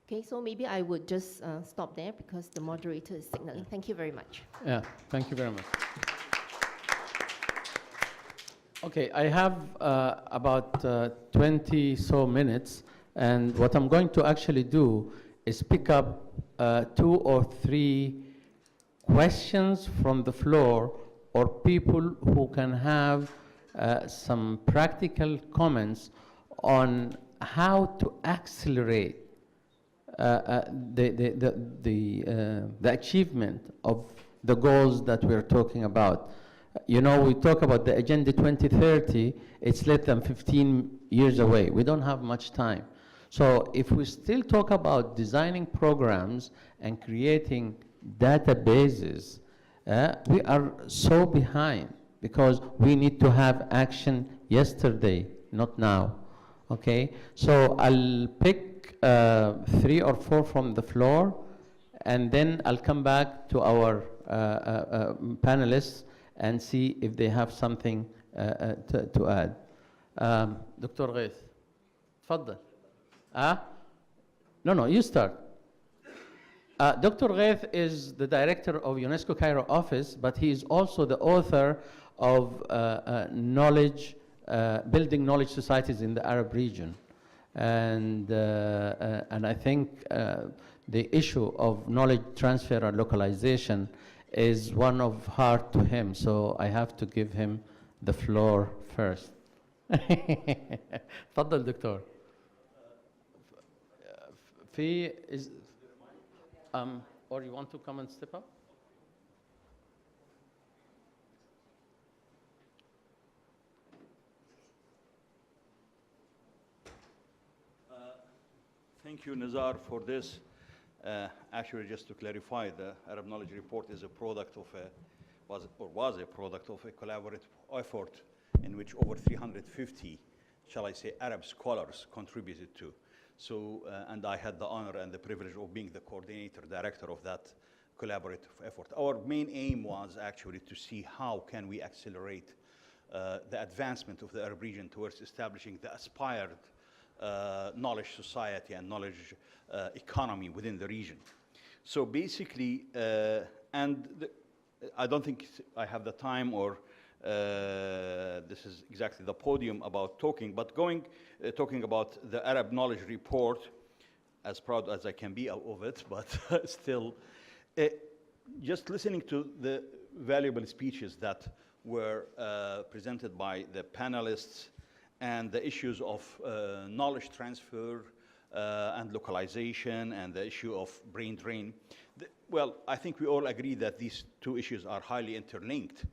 Okay, so maybe I would just stop there because the moderator is signaling. Thank you very much. Yeah, thank you very much. Okay, I have about 20 so minutes, and what I'm going to actually do is pick up 2 or 3 questions from the floor or people who can have some practical comments on how to accelerate the achievement of the goals that we're talking about. You know, we talk about the Agenda 2030, it's less than 15 years away. We don't have much time. So if we still talk about designing programs and creating databases, we are so behind because we need to have action yesterday, not now. Okay, so I'll pick 3 or 4 from the floor, and then I'll come back to our panelists and see if they have something to add. Dr. Ghaith, تفضل. No, you start. Dr. Ghaith is the director of UNESCO Cairo office, but he is also the author of building knowledge societies in the Arab region. And I think the issue of knowledge transfer and localization is one of heart to him, so I have to give him the floor first. تفضل دكتور. Or you want to come and step up? Thank you, Nizar, for this. Actually, just to clarify, the Arab Knowledge Report is a product of was a product of a collaborative effort in which over 350, shall I say, Arab scholars contributed to. So, and I had the honor and the privilege of being the coordinator, director of that collaborative effort. Our main aim was actually to see how can we accelerate the advancement of the Arab region towards establishing the aspired knowledge society and knowledge economy within the region. So basically, I don't think I have the time or this is exactly the podium about talking, but talking about the Arab Knowledge Report, as proud as I can be of it, but still, just listening to the valuable speeches that were presented by the panelists and the issues of knowledge transfer and localization and the issue of brain drain. Well, I think we all agree that these two issues are highly interlinked.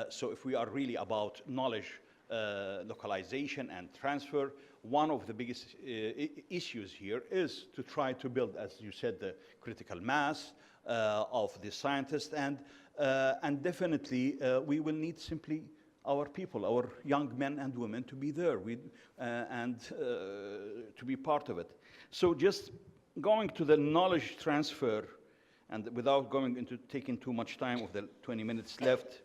So if we are really about knowledge localization and transfer, one of the biggest issues here is to try to build, as you said, the critical mass of the scientists, and definitely we will need simply our people, our young men and women to be there and to be part of it. So just going to the knowledge transfer, and without going into taking too much time of the 20 minutes left,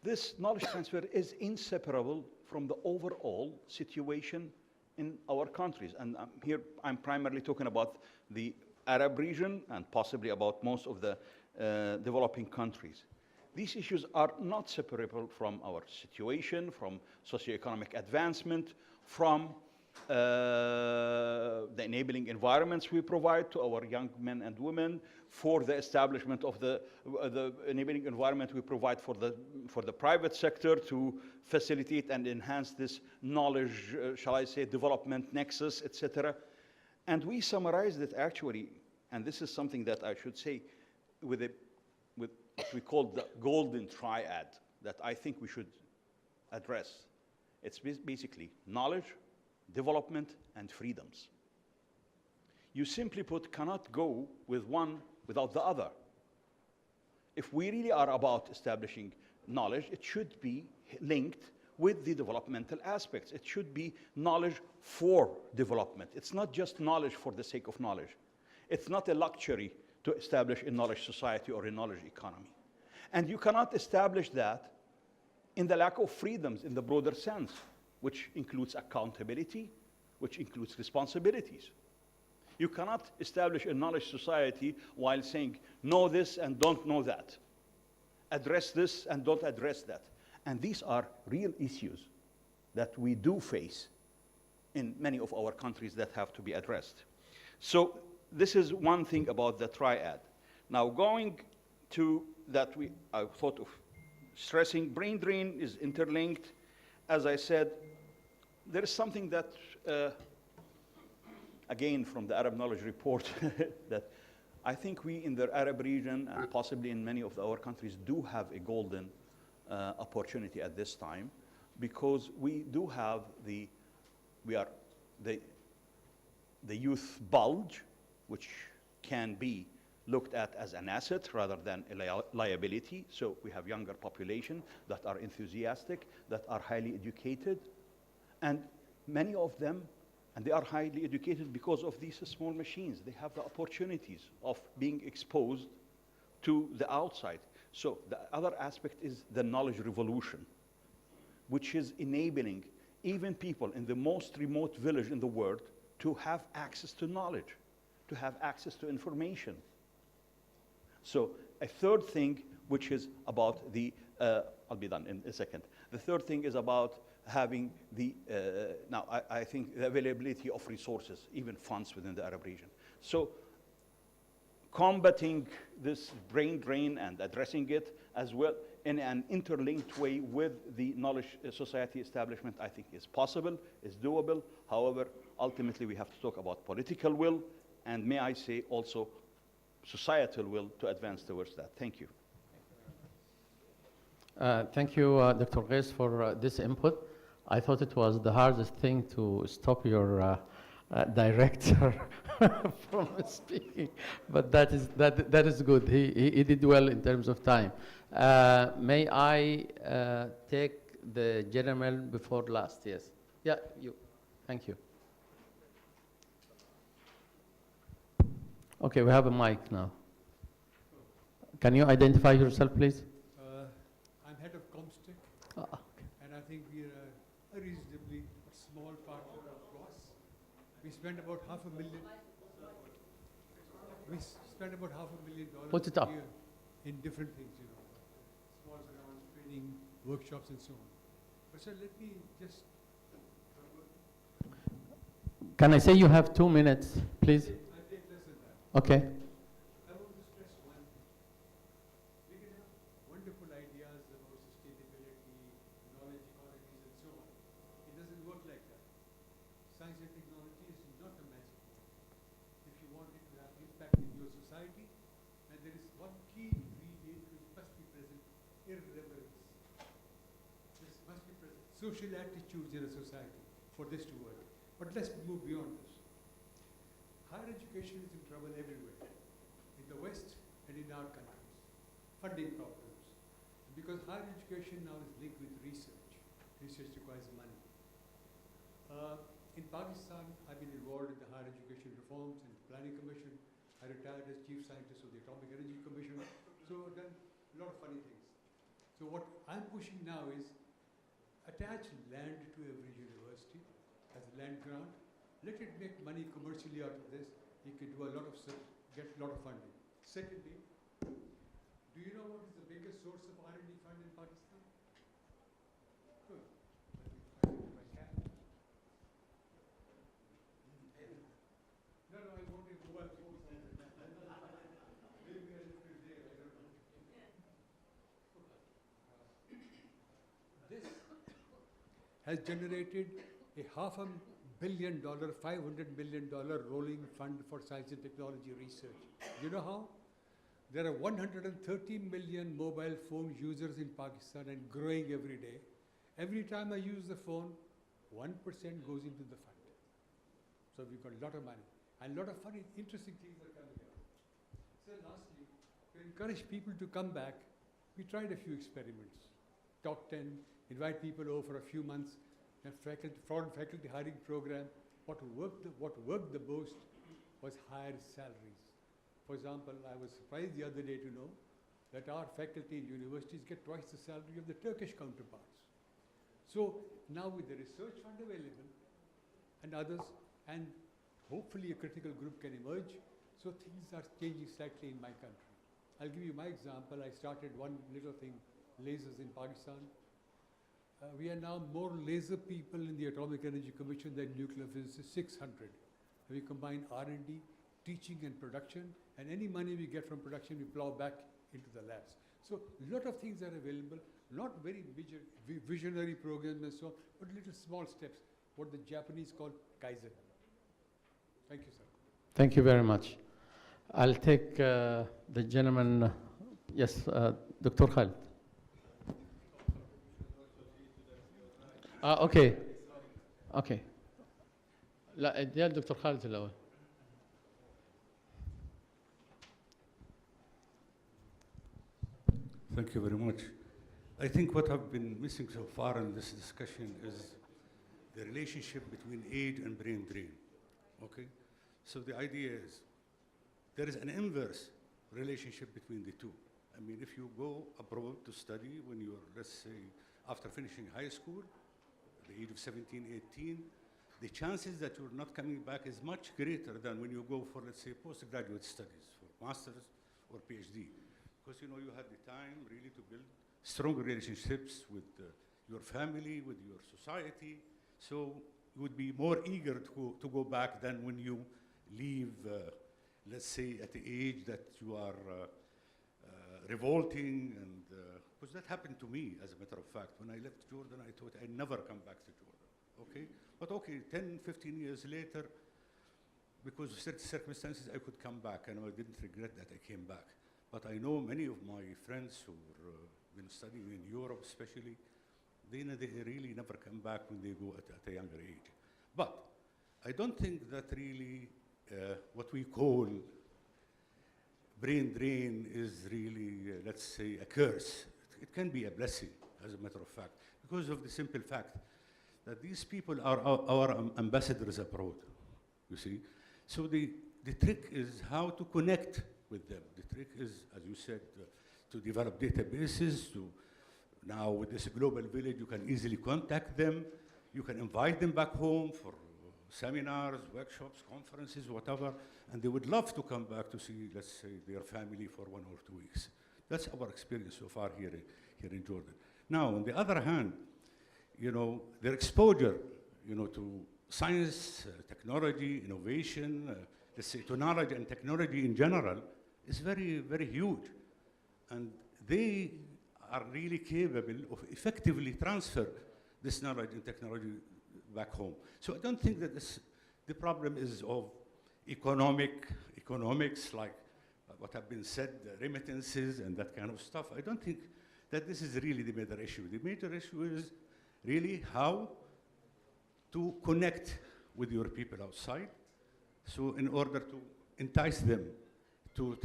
this knowledge transfer is inseparable from the overall situation in our countries. And here I'm primarily talking about the Arab region and possibly about most of the developing countries. These issues are not separable from our situation, from socioeconomic advancement, from the enabling environments we provide to our young men and women, for the establishment of the enabling environment we provide for the private sector to facilitate and enhance this knowledge, shall I say, development nexus, etc. And we summarized it actually, and this is something that I should say, with what we call the golden triad that I think we should address. It's basically knowledge, development, and freedoms. You simply put cannot go with one without the other. If we really are about establishing knowledge, it should be linked with the developmental aspects. It should be knowledge for development. It's not just knowledge for the sake of knowledge. It's not a luxury to establish a knowledge society or a knowledge economy. And you cannot establish that in the lack of freedoms in the broader sense, which includes accountability, which includes responsibilities. You cannot establish a knowledge society while saying, know this and don't know that. Address this and don't address that. And these are real issues that we do face in many of our countries that have to be addressed. So this is one thing about the triad. Now going to that, I thought of stressing, brain drain is interlinked. As I said, there is something that, again, from the Arab Knowledge Report, that I think we in the Arab region and possibly in many of our countries do have a golden opportunity at this time, because we do have the youth bulge, which can be looked at as an asset rather than a liability. So we have younger population that are enthusiastic, that are highly educated, and many of them, and they are highly educated because of these small machines. They have the opportunities of being exposed to the outside. So the other aspect is the knowledge revolution, which is enabling even people in the most remote village in the world to have access to knowledge, to have access to information. So a third thing, which is about the, I'll be done in a second. The third thing is about having the, now I think the availability of resources, even funds within the Arab region. So combating this brain drain and addressing it as well in an interlinked way with the knowledge society establishment, I think is possible, is doable. However, ultimately we have to talk about political will, and may I say also societal will to advance towards that. Thank you. Thank you, Dr. Ghais, for this input. I thought it was the hardest thing to stop your director from speaking, but that is good. He did well in terms of time. May I take the gentleman before last? Yes. Yeah, you. Thank you. Okay, we have a mic now. Can you identify yourself, please? I'm head of Comstech, Okay. and I think we're a reasonably small partner of course. We spend about $500,000. We spend about $500,000 Put it a up. year in different things, you know. Small grants, training, workshops and so on. But sir, let me just... Can I say you have 2 minutes, please? I take less than that. Okay. I want to stress one thing. We can have wonderful ideas about sustainability, knowledge economies, and so on. It doesn't work like that. Science and technology is not a magic wand. If you want it to have impact in your society, and there is one key ingredient which must be present, irreverence. This must be present. Social attitudes in a society for this to work. But let's move beyond this. Higher education is in trouble everywhere, in the West and in our countries. Funding problems. Because higher education now is linked with research. Research requires money. In Pakistan, I've been involved in the higher education reforms and planning commission. I retired as chief scientist of the Atomic Energy Commission. So I've done a lot of funny things. So what I'm pushing now is attach land to every university as a land grant. Let it make money commercially out of this. You can do a lot of stuff, get a lot of funding. Secondly, do you know what is the biggest source of R&D fund in Pakistan? Good. Let me find it if I can. No, I won't even go and focus on it. Maybe a little there, I don't know. This has generated a $500 million, $500 million rolling fund for science and technology research. Do you know how? There are 130 million mobile phone users in Pakistan and growing every day. Every time I use the phone, 1% goes into the fund. So we've got a lot of money. And a lot of funny, interesting things are coming out. So lastly, to encourage people to come back, we tried a few experiments. Top 10, invite people over for a few months, and foreign faculty hiring program. What worked the most was higher salaries. For example, I was surprised the other day to know that our faculty in universities get twice the salary of the Turkish counterparts. So now with the research fund available and others, and hopefully a critical group can emerge, so things are changing slightly in my country. I'll give you my example. I started one little thing, lasers in Pakistan. We are now more laser people in the Atomic Energy Commission than nuclear physicists, 600. We combine R&D, teaching and production, and any money we get from production, we plow back into the labs. So a lot of things are available, not very visionary programs and so on, but little small steps, what the Japanese call Kaizen. Thank you, sir. Thank you very much. I'll take the gentleman, yes, Dr. Khalid. Okay. Okay. لا اديها الدكتور خالد الأول. Thank you very much. I think what I've been missing so far in this discussion is the relationship between aid and brain drain. Okay? So the idea is there is an inverse relationship between the two. I mean, if you go abroad to study when you're, let's say, after finishing high school, at the age of 17, 18, the chances that you're not coming back is much greater than when you go for, let's say, postgraduate studies, for master's or PhD. Because, you know, you had the time really to build strong relationships with your family, with your society. So you would be more eager to go back than when you leave, let's say, at the age that you are revolting. And because that happened to me, as a matter of fact. When I left Jordan, I thought I'd never come back to Jordan. Okay? But okay, 10, 15 years later, because of certain circumstances, I could come back, and I didn't regret that I came back. But I know many of my friends who were been studying in Europe, especially, they really never come back when they go at a younger age. But I don't think that really what we call brain drain is really, let's say, a curse. It can be a blessing, as a matter of fact, because of the simple fact that these people are our ambassadors abroad, you see. So the trick is how to connect with them. The trick is, as you said, to develop databases. Now with this global village, you can easily contact them. You can invite them back home for seminars, workshops, conferences, whatever, and they would love to come back to see, let's say, their family for 1 or 2 weeks. That's our experience so far here in Jordan. Now, on the other hand, you know, their exposure, you know, to science, technology, innovation, let's say to knowledge and technology in general is very, very huge. And they are really capable of effectively transfer this knowledge and technology back home. So I don't think that the problem is of economics, like what have been said, remittances and that kind of stuff. I don't think that this is really the major issue. The major issue is really how to connect with your people outside. So in order to entice them to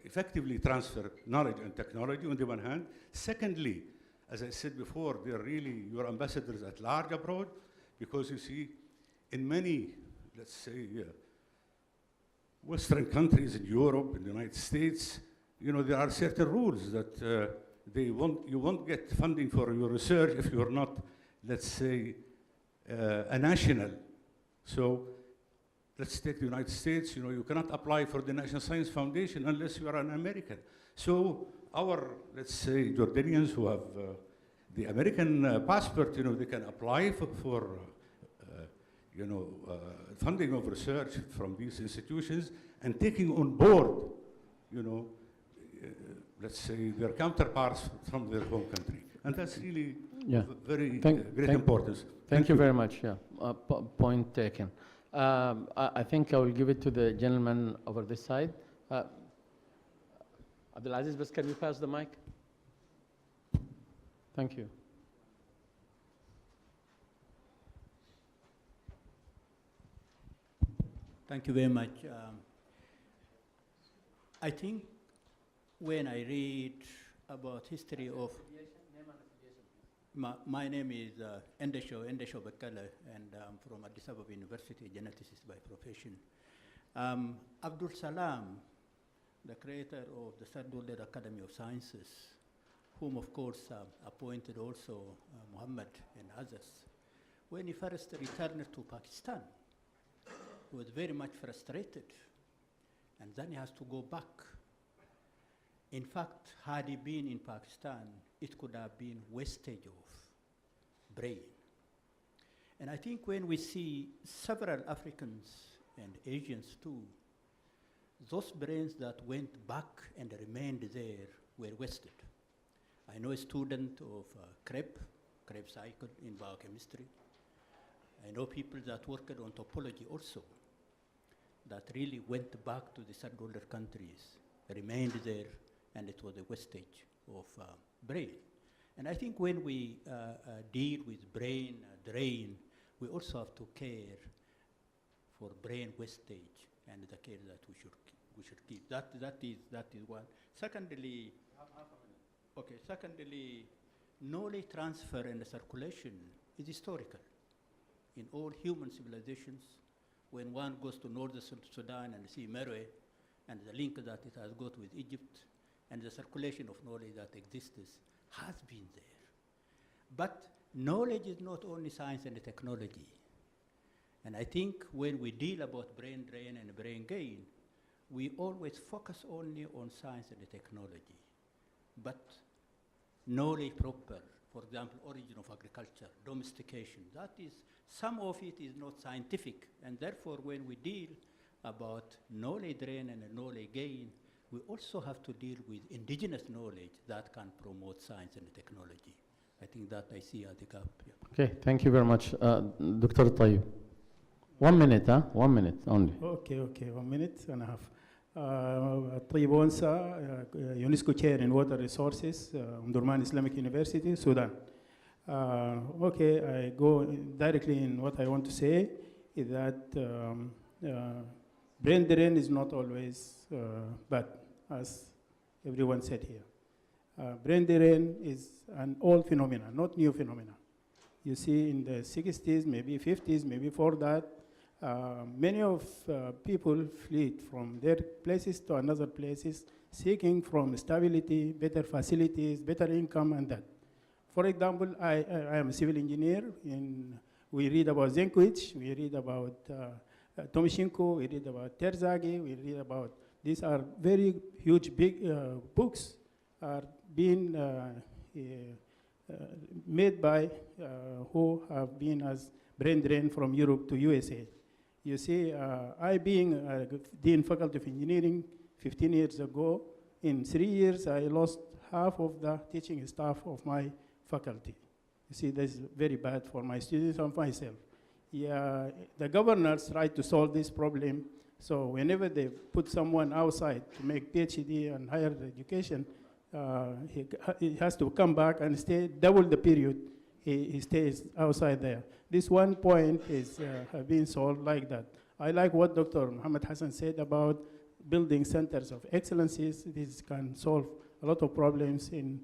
effectively transfer knowledge and technology on the one hand. Secondly, as I said before, they're really your ambassadors at large abroad, because you see, in many, let's say, Western countries, in Europe, in the United States, you know, there are certain rules that you won't get funding for your research if you're not, let's say, a national. So let's take the United States, you know, you cannot apply for the National Science Foundation unless you are an American. So our, let's say, Jordanians who have the American passport, you know, they can apply for you know, funding of research from these institutions and taking on board, you know, let's say, their counterparts from their home country. And that's really very great importance. Thank you very much. Yeah, point taken. I think I will give it to the gentleman over this side. Abdulaziz, but can you pass the mic? Thank you. Thank you very much. I think when I read about history of my name is Endesho Bakala, and I'm from Addis Ababa University, geneticist by profession. Abdul Salam, the creator of the Third World Academy of Sciences, whom of course appointed also Muhammad and others, when he first returned to Pakistan, he was very much frustrated, and then he has to go back. In fact, had he been in Pakistan, it could have been wastage of brain. And I think when we see several Africans and Asians too, those brains that went back and remained there were wasted. I know a student of Krebs cycle in biochemistry. I know people that worked on topology also, that really went back to the third world countries, remained there, and it was a wastage of brain. And I think when we deal with brain drain, we also have to care for brain wastage and the care that we should keep. That is one. Secondly, secondly, knowledge transfer and circulation is historical. In all human civilizations, when one goes to northern Sudan and see Meroe and the link that it has got with Egypt and the circulation of knowledge that exists has been there. But knowledge is not only science and technology. And I think when we deal about brain drain and brain gain, we always focus only on science and technology. But knowledge proper, for example, origin of agriculture, domestication, that is, some of it is not scientific. And therefore, when we deal about knowledge drain and knowledge gain, we also have to deal with indigenous knowledge that can promote science and technology. I think that I see at the gap. Yeah. Okay, thank you very much. Dr. Tayyib. 1 minute, huh? 1 minute only. Okay, 1 minute and a half. Tayyib Onsa, UNESCO Chair in Water Resources, Omdurman Islamic University, Sudan. Okay, I go directly in what I want to say is that brain drain is not always bad, as everyone said here. Brain drain is an old phenomenon, not new phenomenon. You see, in the 60s, maybe 50s, maybe before that, many of people fled from their places to another places, seeking from stability, better facilities, better income, and that. For example, I am a civil engineer. We read about Zenkwich, we read about Tomyshenko, we read about Terzaghi, we read about, these are very huge, big books are being made by who have been as brain drain from Europe to USA. You see, I being Dean Faculty of Engineering 15 years ago, in 3 years I lost half of the teaching staff of my faculty. You see, this is very bad for my students and myself. Yeah, the governors try to solve this problem. So whenever they put someone outside to make PhD and higher education, he has to come back and stay double the period he stays outside there. This one point is have been solved like that. I like what Dr. Muhammad Hassan said about building centers of excellencies. This can solve a lot of problems in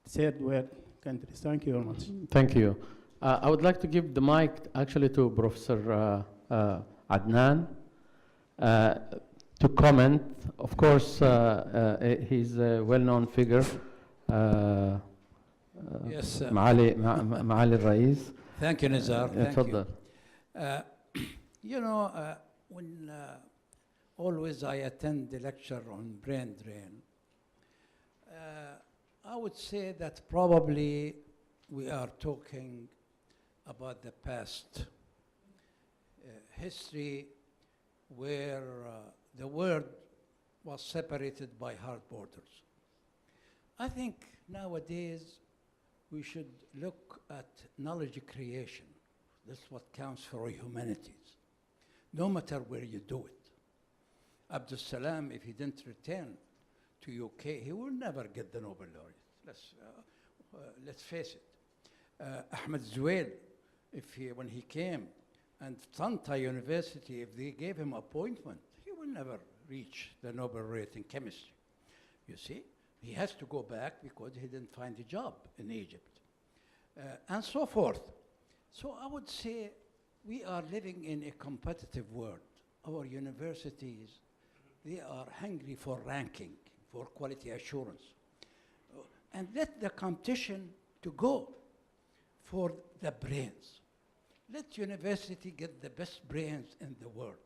third world countries. Thank you very much. Thank you. I would like to give the mic actually to Professor Adnan to comment. Of course, he's a well-known figure. Yes. معالي الرئيس. Thank you, Nizar. Thank تفضل. you. You know, when always I attend the lecture on brain drain, I would say that probably we are talking about the past history where the world was separated by hard borders. I think nowadays we should look at knowledge creation. That's what counts for humanities, no matter where you do it. Abdul Salam, if he didn't return to UK, he will never get the Nobel laureate. Let's face it. Ahmed Zuhail, when he came, and Tanta University, if they gave him appointment, he will never reach the Nobel laureate in chemistry. You see, he has to go back because he didn't find a job in Egypt, and so forth. So I would say we are living in a competitive world. Our universities, they are hungry for ranking, for quality assurance. And let the competition to go for the brains. Let university get the best brains in the world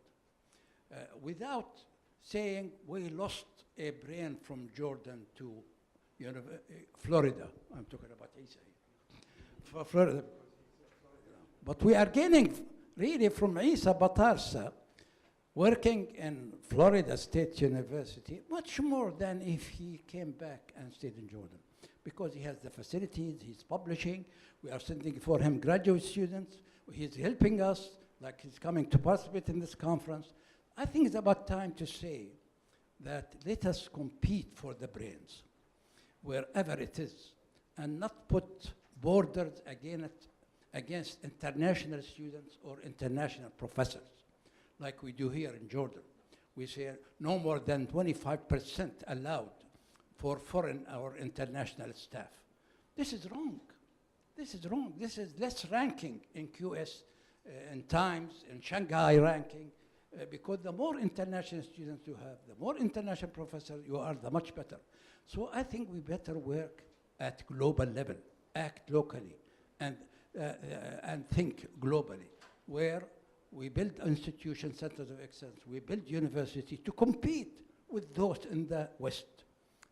without saying we lost a brain from Jordan to Florida. I'm talking about Isa here. For Florida. But we are gaining really from Isa Batarsa, working in Florida State University, much more than if he came back and stayed in Jordan. Because he has the facilities, he's publishing, we are sending for him graduate students, he's helping us, like he's coming to participate in this conference. I think it's about time to say that let us compete for the brains, wherever it is, and not put borders against international students or international professors, like we do here in Jordan. We say no more than 25% allowed for foreign or international staff. This is wrong. This is wrong. This is less ranking in QS, in Times, in Shanghai ranking, because the more international students you have, the more international professors you are, the much better. So I think we better work at global level, act locally, and think globally, where we build institutions, centers of excellence, we build university to compete with those in the West.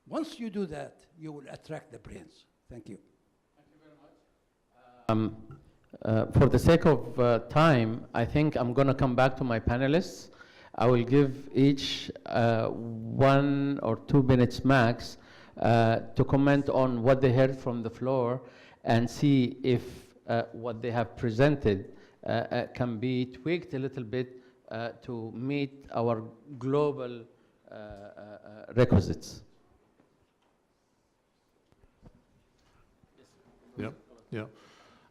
Once you do that, you will attract the brains. Thank you. Thank you very much. For the sake of time, I think I'm going to come back to my panelists. I will give each 1 or 2 minutes max to comment on what they heard from the floor and see if what they have presented can be tweaked a little bit to meet our global requisites. Yeah.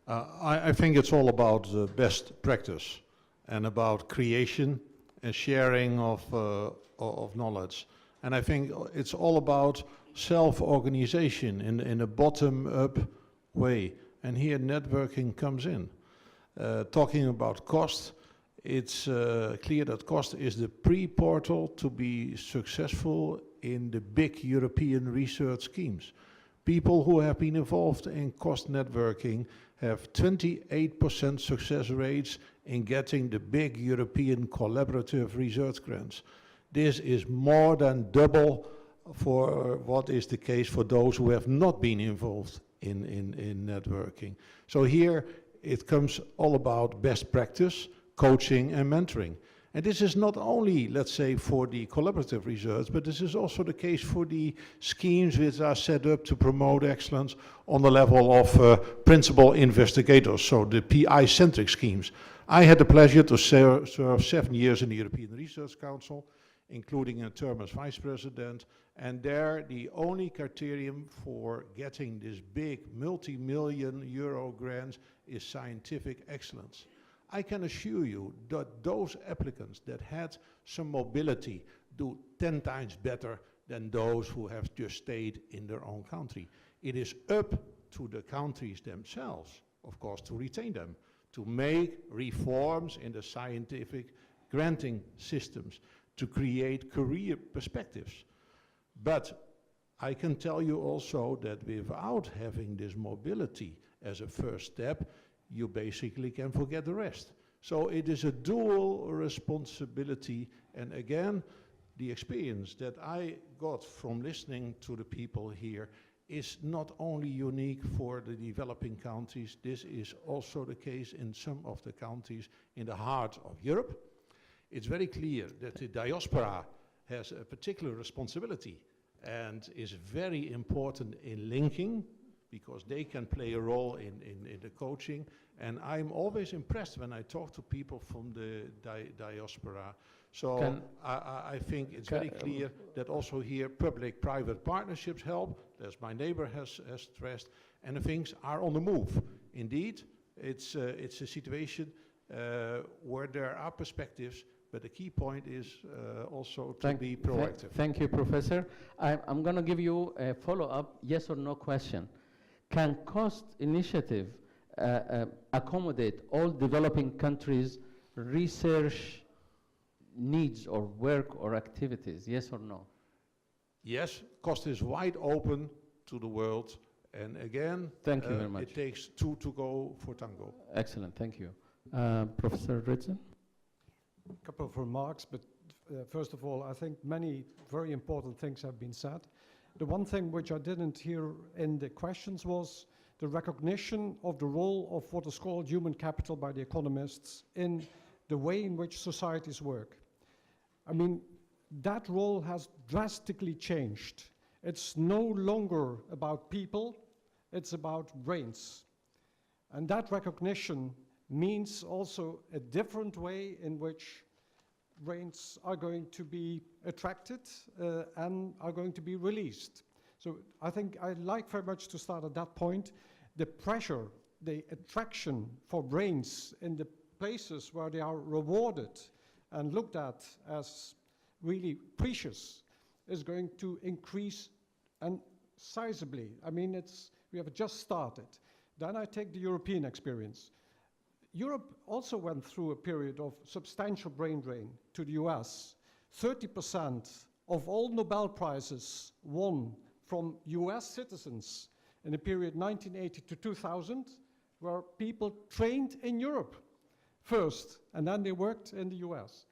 I think it's all about best practice and about creation and sharing of knowledge. And I think it's all about self-organization in a bottom-up way. And here networking comes in. Talking about cost, it's clear that cost is the pre-portal to be successful in the big European research schemes. People who have been involved in cost networking have 28% success rates in getting the big European collaborative research grants. This is more than double for what is the case for those who have not been involved in networking. So here it comes all about best practice, coaching and mentoring. And this is not only, let's say, for the collaborative research, but this is also the case for the schemes which are set up to promote excellence on the level of principal investigators, so the PI-centric schemes. I had the pleasure to serve 7 years in the European Research Council, including a term as vice president, and there the only criterion for getting this big multi-million euro grants is scientific excellence. I can assure you that those applicants that had some mobility do 10 times better than those who have just stayed in their own country. It is up to the countries themselves, of course, to retain them, to make reforms in the scientific granting systems, to create career perspectives. But I can tell you also that without having this mobility as a first step, you basically can forget the rest. So it is a dual responsibility, and again, the experience that I got from listening to the people here is not only unique for the developing countries, this is also the case in some of the countries in the heart of Europe. It's very clear that the diaspora has a particular responsibility and is very important in linking, because they can play a role in the coaching. And I'm always impressed when I talk to people from the diaspora. So I think it's very clear that also here public-private partnerships help, as my neighbor has stressed, and the things are on the move. Indeed, it's a situation where there are perspectives, but the key point is also to be proactive. Thank you, Professor. I'm going to give you a follow-up yes or no question. Can cost initiative accommodate all developing countries' research needs or work or activities, yes or no? Yes, cost is wide open to the world, and again, thank you very much. It takes two to go for tango. Excellent, thank you. Professor Ridson? A couple of remarks, but first of all, I think many very important things have been said. The one thing which I didn't hear in the questions was the recognition of the role of what is called human capital by the economists in the way in which societies work. I mean, that role has drastically changed. It's no longer about people, it's about brains. And that recognition means also a different way in which brains are going to be attracted and are going to be released. So I think I'd like very much to start at that point. The pressure, the attraction for brains in the places where they are rewarded and looked at as really precious is going to increase and sizably. I mean, we have just started. Then I take the European experience. Europe also went through a period of substantial brain drain to the US. 30% of all Nobel Prizes won from US citizens in the period 1980 to 2000 were people trained in Europe first, and then they worked in the US.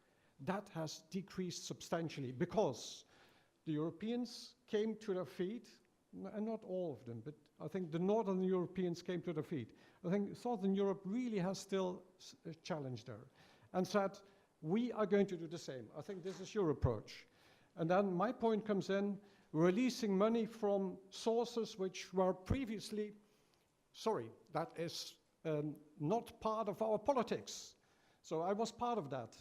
That has decreased substantially because the Europeans came to their feet, and not all of them, but I think the Northern Europeans came to their feet. I think Southern Europe really has still a challenge there and said, we are going to do the same. I think this is your approach. And then my point comes in, releasing money from sources which were previously, that is not part of our politics. So I was part of that.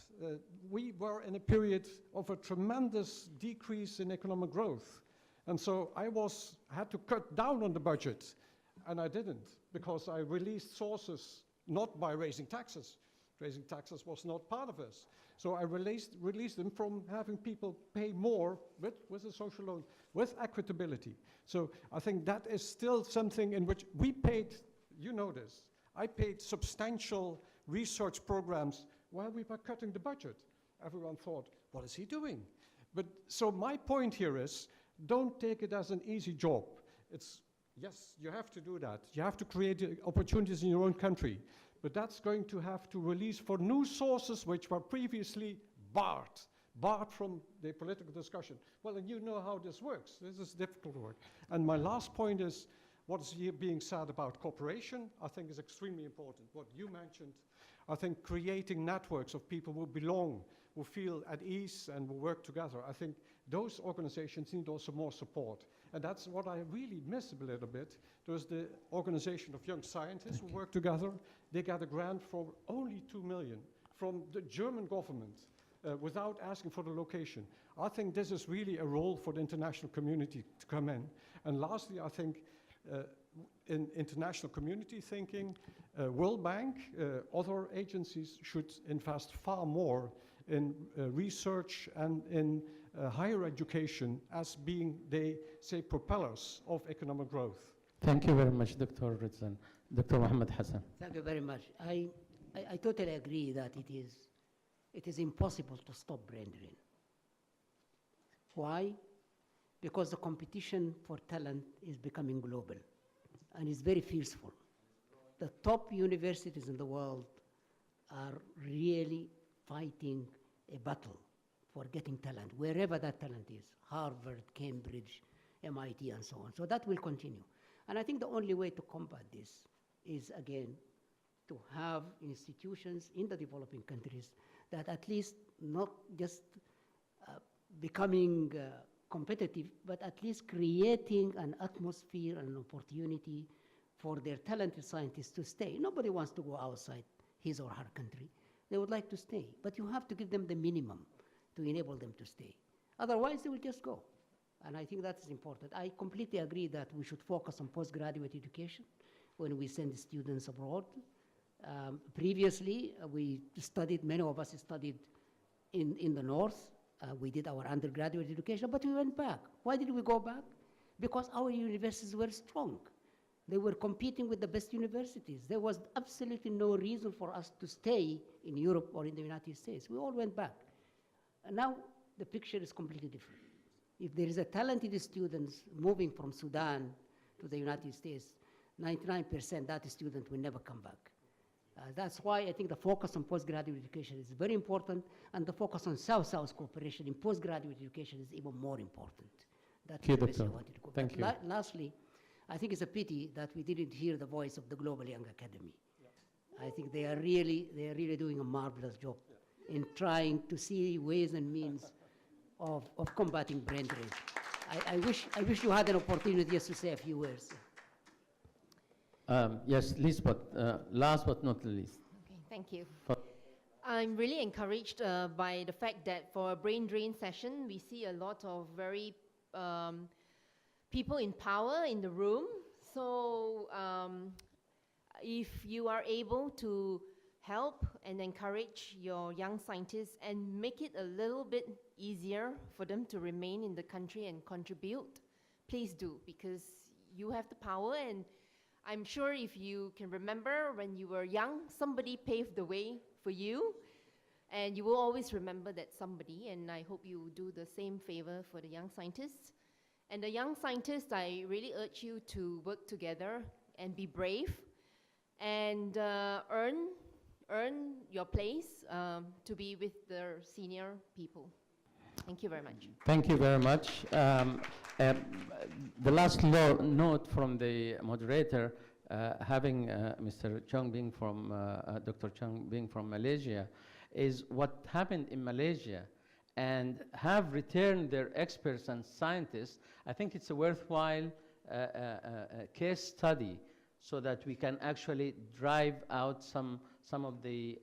We were in a period of a tremendous decrease in economic growth. And so I had to cut down on the budget, and I didn't, because I released sources not by raising taxes. Raising taxes was not part of this. So I released them from having people pay more with a social loan, with equitability. So I think that is still something in which we paid, you know this, I paid substantial research programs while we were cutting the budget. Everyone thought, what is he doing? But so my point here is, don't take it as an easy job. Yes, you have to do that. You have to create opportunities in your own country. But that's going to have to release for new sources which were previously barred from the political discussion. Well, and you know how this works. This is difficult work. And my last point is, What is being said about cooperation, I think, is extremely important. What you mentioned, I think creating networks of people who belong, who feel at ease and will work together. I think those organizations need also more support. And that's what I really miss a little bit. There's the organization of young scientists who work together. They get a grant for only 2 million from the German government without asking for the location. I think this is really a role for the international community to come in. And lastly, I think in international community thinking, World Bank, other agencies should invest far more in research and in higher education as being, they say, propellers of economic growth. Thank you very much, Dr. Rizwan. Dr. Mohammed Hassan. Thank you very much. I totally agree that it is impossible to stop brain drain. Why? Because the competition for talent is becoming global and is very fierceful. The top universities in the world are really fighting a battle for getting talent, wherever that talent is, Harvard, Cambridge, MIT, and so on. So that will continue. And I think the only way to combat this is, again, to have institutions in the developing countries that at least not just becoming competitive, but at least creating an atmosphere and an opportunity for their talented scientists to stay. Nobody wants to go outside his or her country. They would like to stay, but you have to give them the minimum to enable them to stay. Otherwise, they will just go. And I think that is important. I completely agree that we should focus on postgraduate education when we send students abroad. Previously, many of us studied in the north. We did our undergraduate education, but we went back. Why did we go back? Because our universities were strong. They were competing with the best universities. There was absolutely no reason for us to stay in Europe or in the United States. We all went back. And now the picture is completely different. If there is a talented student moving from Sudan to the United States, 99% that student will never come back. That's why I think the focus on postgraduate education is very important, and the focus on South-South cooperation in postgraduate education is even more important. That's the message I wanted to go. Thank you. Lastly, I think it's a pity that we didn't hear the voice of the Global Young Academy. Yeah. I think they are really doing a marvelous job in trying to see ways and means of combating brain drain. I wish you had an opportunity just to say a few words. Yes, last but not least. Okay, thank you. I'm really encouraged by the fact that for a brain drain session, we see a lot of very people in power in the room. So if you are able to help and encourage your young scientists and make it a little bit easier for them to remain in the country and contribute, please do, because you have the power. And I'm sure if you can remember when you were young, somebody paved the way for you, and you will always remember that somebody, and I hope you do the same favor for the young scientists. And the young scientists, I really urge you to work together and be brave and earn your place to be with the senior people. Thank you very much. Thank you very much. The last note from the moderator, having Mr. Chung being from, Dr. Chung being from Malaysia, is what happened in Malaysia and have returned their experts and scientists. I think it's a worthwhile case study so that we can actually drive out some of the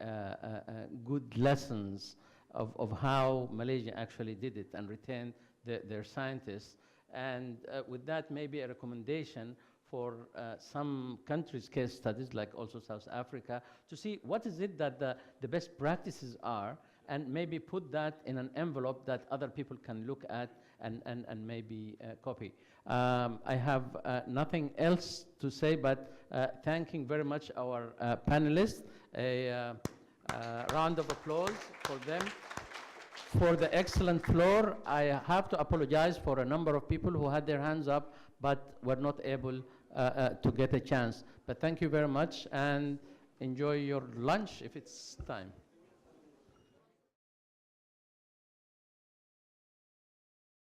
good lessons of how Malaysia actually did it and retained their scientists. And with that, maybe a recommendation for some countries' case studies, like also South Africa, to see what is it that the best practices are, and maybe put that in an envelope that other people can look at and maybe copy. I have nothing else to say, but thanking very much our panelists. A round of applause for them. For the excellent floor, I have to apologize for a number of people who had their hands up but were not able to get a chance. But thank you very much, and enjoy your lunch if it's time.